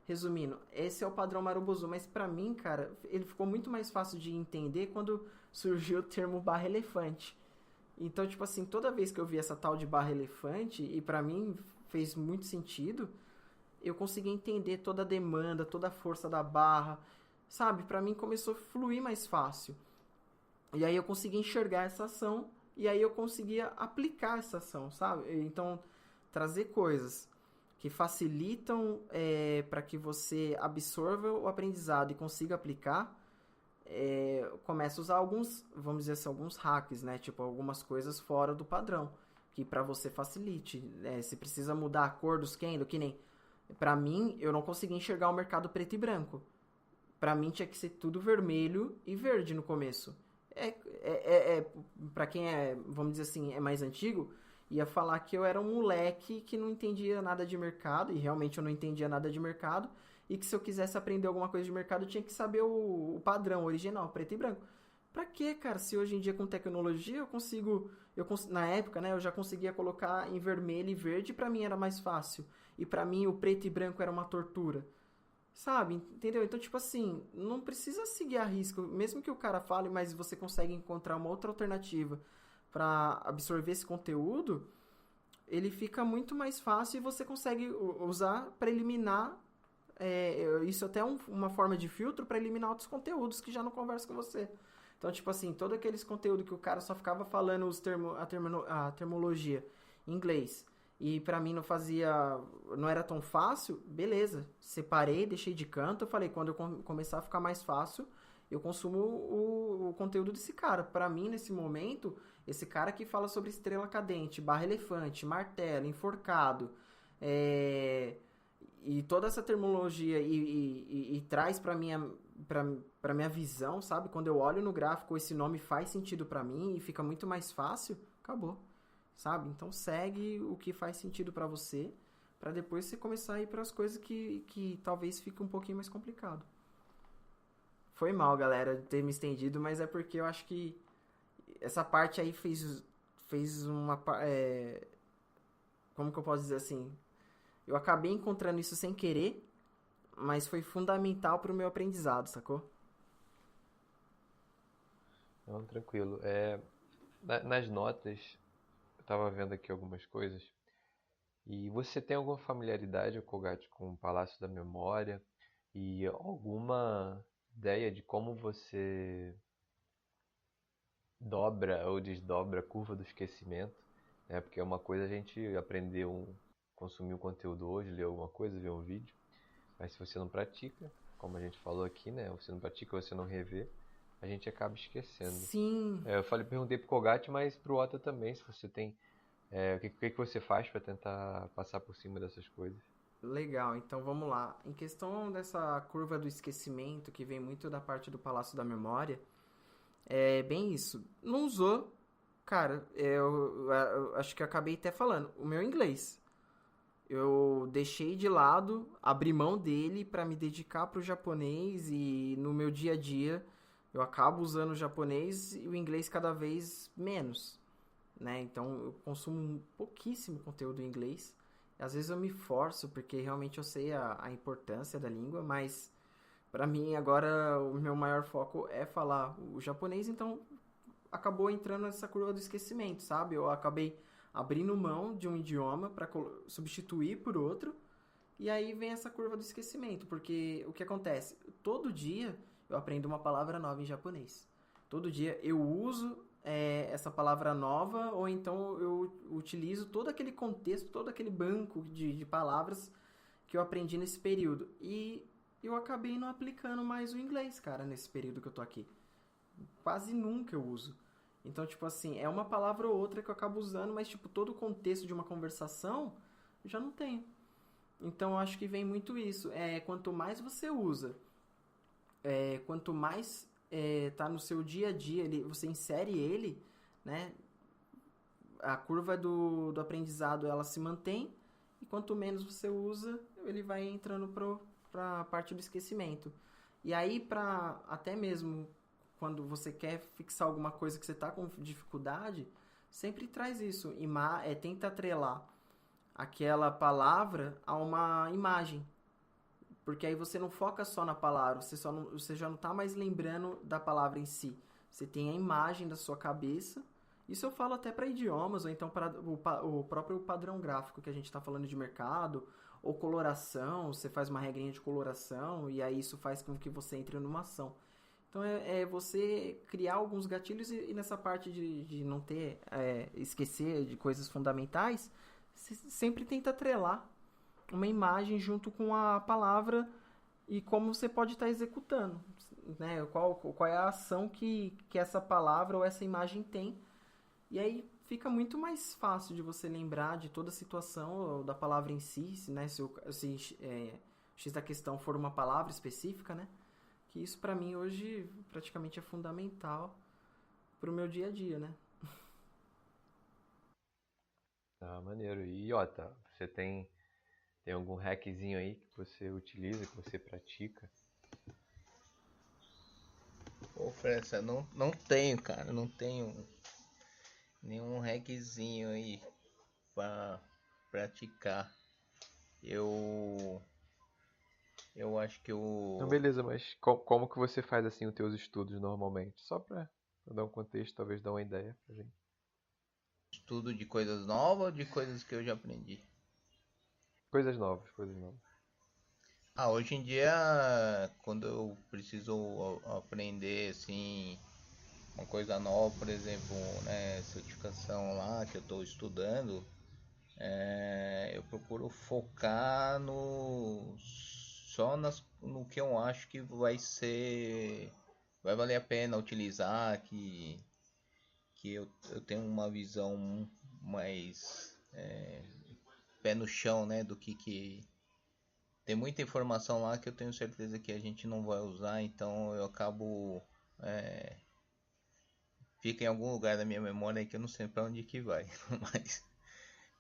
Resumindo, esse é o padrão Marubozu, mas pra mim, cara, ele ficou muito mais fácil de entender quando surgiu o termo barra elefante. Então, tipo assim, toda vez que eu vi essa tal de barra elefante, e pra mim fez muito sentido, eu consegui entender toda a demanda, toda a força da barra, sabe? Pra mim começou a fluir mais fácil. E aí eu consegui enxergar essa ação, e aí eu conseguia aplicar essa ação, sabe? Então, trazer coisas que facilitam para que você absorva o aprendizado e consiga aplicar, começa a usar alguns, vamos dizer assim, alguns hacks, né? Tipo, algumas coisas fora do padrão, que para você facilite. Se precisa mudar a cor dos candles, que nem... Para mim, eu não conseguia enxergar o mercado preto e branco. Para mim, tinha que ser tudo vermelho e verde no começo. Para quem vamos dizer assim, é mais antigo, ia falar que eu era um moleque que não entendia nada de mercado, e realmente eu não entendia nada de mercado, e que se eu quisesse aprender alguma coisa de mercado, eu tinha que saber o padrão original, preto e branco. Pra quê, cara? Se hoje em dia com tecnologia na época, né, eu já conseguia colocar em vermelho e verde, e pra mim era mais fácil. E pra mim o preto e branco era uma tortura. Sabe? Entendeu? Então, tipo assim, não precisa seguir a risco. Mesmo que o cara fale, mas você consegue encontrar uma outra alternativa para absorver esse conteúdo, ele fica muito mais fácil e você consegue usar para eliminar isso até uma forma de filtro para eliminar outros conteúdos que já não conversam com você. Então, tipo assim, todo aqueles conteúdos que o cara só ficava falando a termologia em inglês e pra mim não era tão fácil, beleza, separei, deixei de canto, eu falei, quando eu começar a ficar mais fácil, eu consumo o conteúdo desse cara. Pra mim, nesse momento, esse cara que fala sobre estrela cadente, barra elefante, martelo, enforcado, e toda essa terminologia e traz pra minha visão, sabe? Quando eu olho no gráfico, esse nome faz sentido pra mim e fica muito mais fácil, acabou. Sabe? Então segue o que faz sentido pra você, pra depois você começar a ir pras coisas que talvez fique um pouquinho mais complicado. Foi mal, galera, de ter me estendido, mas é porque eu acho que essa parte aí fez uma... como que eu posso dizer assim? Eu acabei encontrando isso sem querer, mas foi fundamental pro meu aprendizado, sacou? Não, tranquilo. Nas notas, eu tava vendo aqui algumas coisas. E você tem alguma familiaridade, Kogat, com o Palácio da Memória? E alguma ideia de como você dobra ou desdobra a curva do esquecimento? Porque é uma coisa a gente aprender consumir um conteúdo hoje, ler alguma coisa, ver um vídeo. Mas se você não pratica, como a gente falou aqui, né? Você não pratica, você não revê, a gente acaba esquecendo. Sim. Perguntei pro Kogat, mas pro Ota também, se você tem... o que você faz para tentar passar por cima dessas coisas? Legal, então vamos lá. Em questão dessa curva do esquecimento, que vem muito da parte do Palácio da Memória, é bem isso. Não usou, cara, eu acho que eu acabei até falando, o meu inglês. Eu deixei de lado, abri mão dele para me dedicar pro japonês e no meu dia a dia eu acabo usando o japonês e o inglês cada vez menos, né? Então eu consumo pouquíssimo conteúdo em inglês. Às vezes eu me forço porque realmente eu sei a importância da língua, mas para mim agora o meu maior foco é falar o japonês, então acabou entrando nessa curva do esquecimento, sabe? Eu acabei abrindo mão de um idioma para substituir por outro, e aí vem essa curva do esquecimento, porque o que acontece? Todo dia eu aprendo uma palavra nova em japonês. Todo dia eu uso essa palavra nova, ou então eu utilizo todo aquele contexto, todo aquele banco de palavras que eu aprendi nesse período. E eu acabei não aplicando mais o inglês, cara, nesse período que eu tô aqui. Quase nunca eu uso. Então, tipo assim, é uma palavra ou outra que eu acabo usando, mas, tipo, todo o contexto de uma conversação já não tenho. Então eu acho que vem muito isso. Quanto mais você usa, quanto mais tá no seu dia a dia, você insere ele, né? A curva do aprendizado ela se mantém e quanto menos você usa, ele vai entrando para a parte do esquecimento. E aí, para até mesmo quando você quer fixar alguma coisa que você está com dificuldade, sempre traz isso. Tenta atrelar aquela palavra a uma imagem. Porque aí você não foca só na palavra, você já não está mais lembrando da palavra em si. Você tem a imagem da sua cabeça. Isso eu falo até para idiomas, ou então para o próprio padrão gráfico que a gente está falando de mercado, ou coloração, você faz uma regrinha de coloração, e aí isso faz com que você entre numa ação. Então é você criar alguns gatilhos e nessa parte de não ter, esquecer de coisas fundamentais, você sempre tenta atrelar uma imagem junto com a palavra e como você pode estar executando, né? Qual é a ação que essa palavra ou essa imagem tem. E aí fica muito mais fácil de você lembrar de toda a situação ou da palavra em si, né? Se X da questão for uma palavra específica, né? Que isso para mim hoje praticamente é fundamental pro meu dia a dia, né? Ah, maneiro. E, ó, tá, você tem algum hackzinho aí que você utiliza, que você pratica? Pô, França, não tenho, cara. Não tenho nenhum hackzinho aí pra praticar. Eu. Eu acho que Não, o beleza, mas como que você faz assim os teus estudos normalmente? Só pra dar um contexto, talvez dar uma ideia pra gente. estudo de coisas novas ou de coisas que eu já aprendi? Coisas novas, coisas novas. Ah, hoje em dia, quando eu preciso aprender, assim, uma coisa nova, por exemplo, né, certificação lá que eu estou estudando, eu procuro focar no que eu acho que vai valer a pena utilizar, que eu tenho uma visão mais pé no chão, né, do que tem muita informação lá que eu tenho certeza que a gente não vai usar, então eu acabo fica em algum lugar da minha memória que eu não sei para onde que vai, mas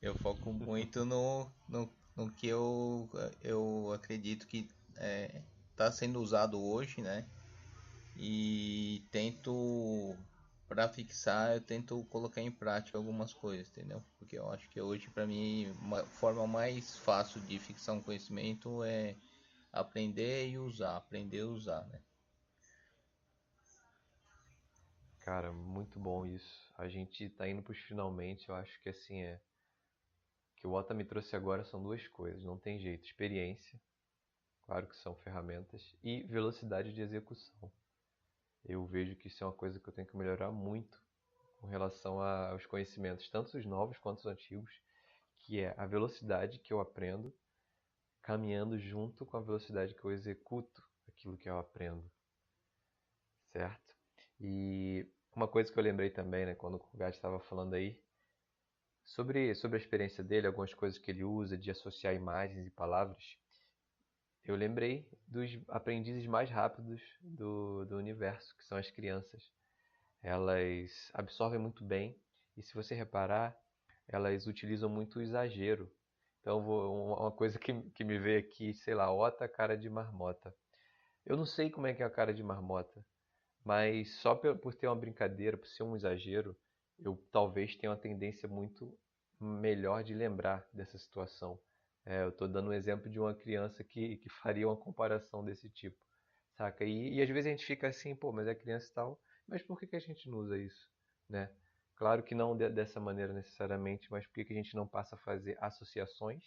eu foco muito no que eu acredito que está sendo usado hoje, né? E tento, para fixar, eu tento colocar em prática algumas coisas, entendeu? Porque eu acho que hoje, para mim, uma forma mais fácil de fixar um conhecimento é aprender e usar, né? Cara, muito bom isso. A gente tá indo pros finalmente, eu acho que assim que o Ota me trouxe agora são duas coisas, não tem jeito. Experiência, claro que são ferramentas, e velocidade de execução. Eu vejo que isso é uma coisa que eu tenho que melhorar muito com relação aos conhecimentos, tanto os novos quanto os antigos, que é a velocidade que eu aprendo, caminhando junto com a velocidade que eu executo aquilo que eu aprendo, certo? E uma coisa que eu lembrei também, né, quando o Gat estava falando aí, sobre a experiência dele, algumas coisas que ele usa de associar imagens e palavras, eu lembrei dos aprendizes mais rápidos do universo, que são as crianças. Elas absorvem muito bem e, se você reparar, elas utilizam muito o exagero. Então, uma coisa que me veio aqui, sei lá, Ota, cara de marmota. Eu não sei como é que é a cara de marmota, mas só por ter uma brincadeira, por ser um exagero, eu talvez tenha uma tendência muito melhor de lembrar dessa situação. Eu estou dando um exemplo de uma criança que faria uma comparação desse tipo, saca? E às vezes a gente fica assim, pô, mas é criança e tal, mas por que a gente não usa isso, né? Claro que não dessa maneira necessariamente, mas por que a gente não passa a fazer associações,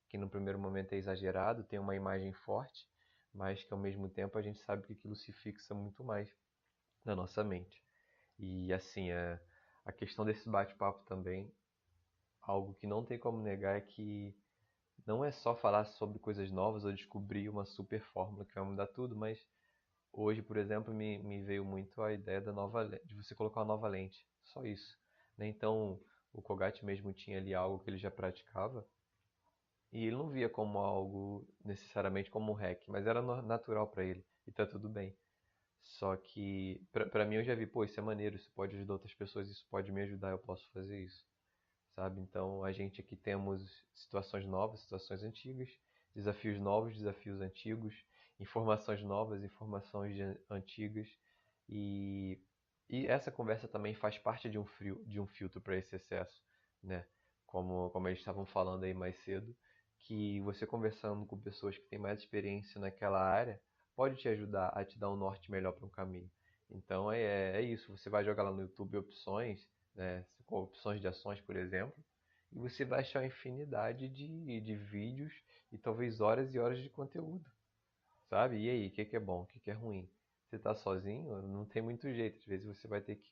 que no primeiro momento é exagerado, tem uma imagem forte, mas que ao mesmo tempo a gente sabe que aquilo se fixa muito mais na nossa mente. E assim, a questão desse bate-papo também, algo que não tem como negar é que não é só falar sobre coisas novas ou descobrir uma super fórmula que vai mudar tudo, mas hoje, por exemplo, me veio muito a ideia de você colocar uma nova lente, só isso, né? Então, o Kogat mesmo tinha ali algo que ele já praticava, E ele não via como algo necessariamente como um hack, mas era natural para ele e tá tudo bem. Só que pra mim eu já vi, pô, isso é maneiro, isso pode ajudar outras pessoas, isso pode me ajudar, eu posso fazer isso, sabe? Então a gente aqui temos situações novas, situações antigas, desafios novos, desafios antigos, informações novas, antigas e, e essa conversa também faz parte de um filtro para esse excesso, né? Como eles estavam falando aí mais cedo, que você conversando com pessoas que têm mais experiência naquela área pode te ajudar a te dar um norte melhor para um caminho. Então é isso, você vai jogar lá no YouTube opções, né, com opções de ações, por exemplo, e você vai achar uma infinidade de vídeos e talvez horas e horas de conteúdo, sabe? E aí, o que é bom, o que é ruim? Você está sozinho, não tem muito jeito. Às vezes você vai ter que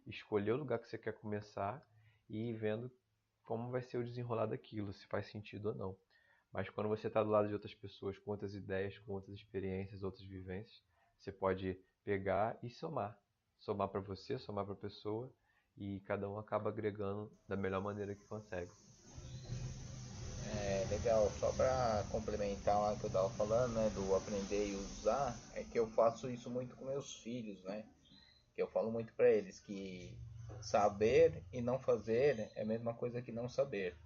escolher o lugar que você quer começar e ir vendo como vai ser o desenrolar daquilo, se faz sentido ou não. Mas quando você está do lado de outras pessoas, com outras ideias, com outras experiências, outras vivências, você pode pegar e somar. Somar para você, somar para a pessoa, e cada um acaba agregando da melhor maneira que consegue. É legal, só para complementar lá que eu tava falando, né, do aprender e usar, é que eu faço isso muito com meus filhos, né? Que eu falo muito para eles que saber e não fazer é a mesma coisa que não saber,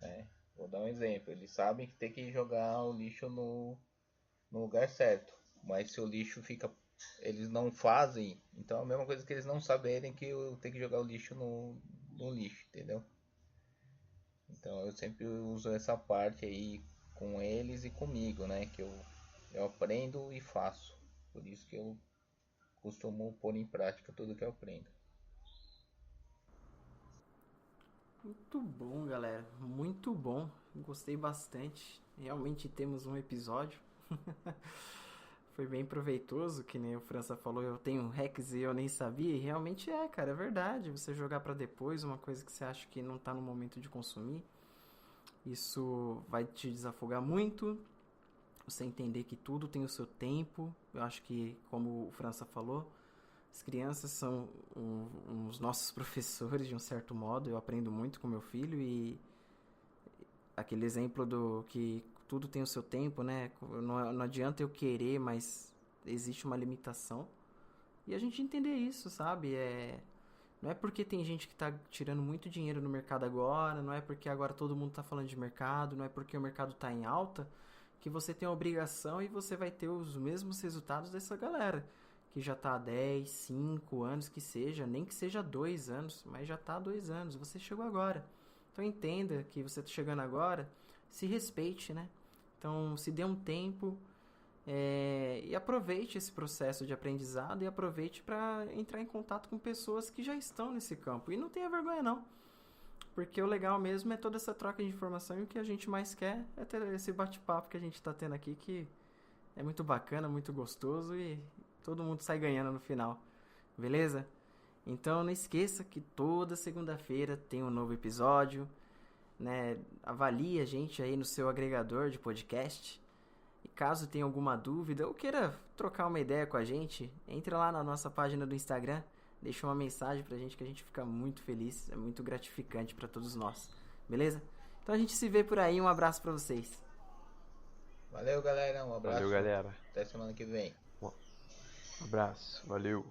né? Vou dar um exemplo, eles sabem que tem que jogar o lixo no lugar certo, mas se o lixo fica, eles não fazem, então é a mesma coisa que eles não saberem que eu tenho que jogar o lixo no lixo, entendeu? Então eu sempre uso essa parte aí com eles e comigo, né? Que eu aprendo e faço. Por isso que eu costumo pôr em prática tudo que eu aprendo. Muito bom, galera. Muito bom. Gostei bastante. Realmente temos um episódio. Foi bem proveitoso, que nem o França falou, eu tenho hacks e eu nem sabia. E realmente é, cara, é verdade. Você jogar pra depois uma coisa que você acha que não tá no momento de consumir, isso vai te desafogar muito. Você entender que tudo tem o seu tempo. Eu acho que, como o França falou, as crianças são os nossos professores, de um certo modo. Eu aprendo muito com meu filho e aquele exemplo do que tudo tem o seu tempo, né? Não adianta eu querer, mas existe uma limitação. E a gente entender isso, sabe? Não é porque tem gente que tá tirando muito dinheiro no mercado agora, não é porque agora todo mundo tá falando de mercado, não é porque o mercado tá em alta, que você tem a obrigação e você vai ter os mesmos resultados dessa galera, que já tá há 10, 5 anos que seja, nem que seja 2 anos, mas já tá há 2 anos, você chegou agora. Então entenda que você tá chegando agora, se respeite, né? Então se dê um tempo, e aproveite esse processo de aprendizado e aproveite para entrar em contato com pessoas que já estão nesse campo. E não tenha vergonha não, porque o legal mesmo é toda essa troca de informação e o que a gente mais quer é ter esse bate-papo que a gente está tendo aqui, que é muito bacana, muito gostoso e todo mundo sai ganhando no final. Beleza? Então não esqueça que toda segunda-feira tem um novo episódio, né? Avalie a gente aí no seu agregador de podcast. E caso tenha alguma dúvida ou queira trocar uma ideia com a gente, entre lá na nossa página do Instagram, deixa uma mensagem pra gente que a gente fica muito feliz, é muito gratificante pra todos nós. Beleza? Então a gente se vê por aí, um abraço pra vocês. Valeu, galera. Um abraço. Valeu, galera. Até semana que vem. Um abraço. Valeu.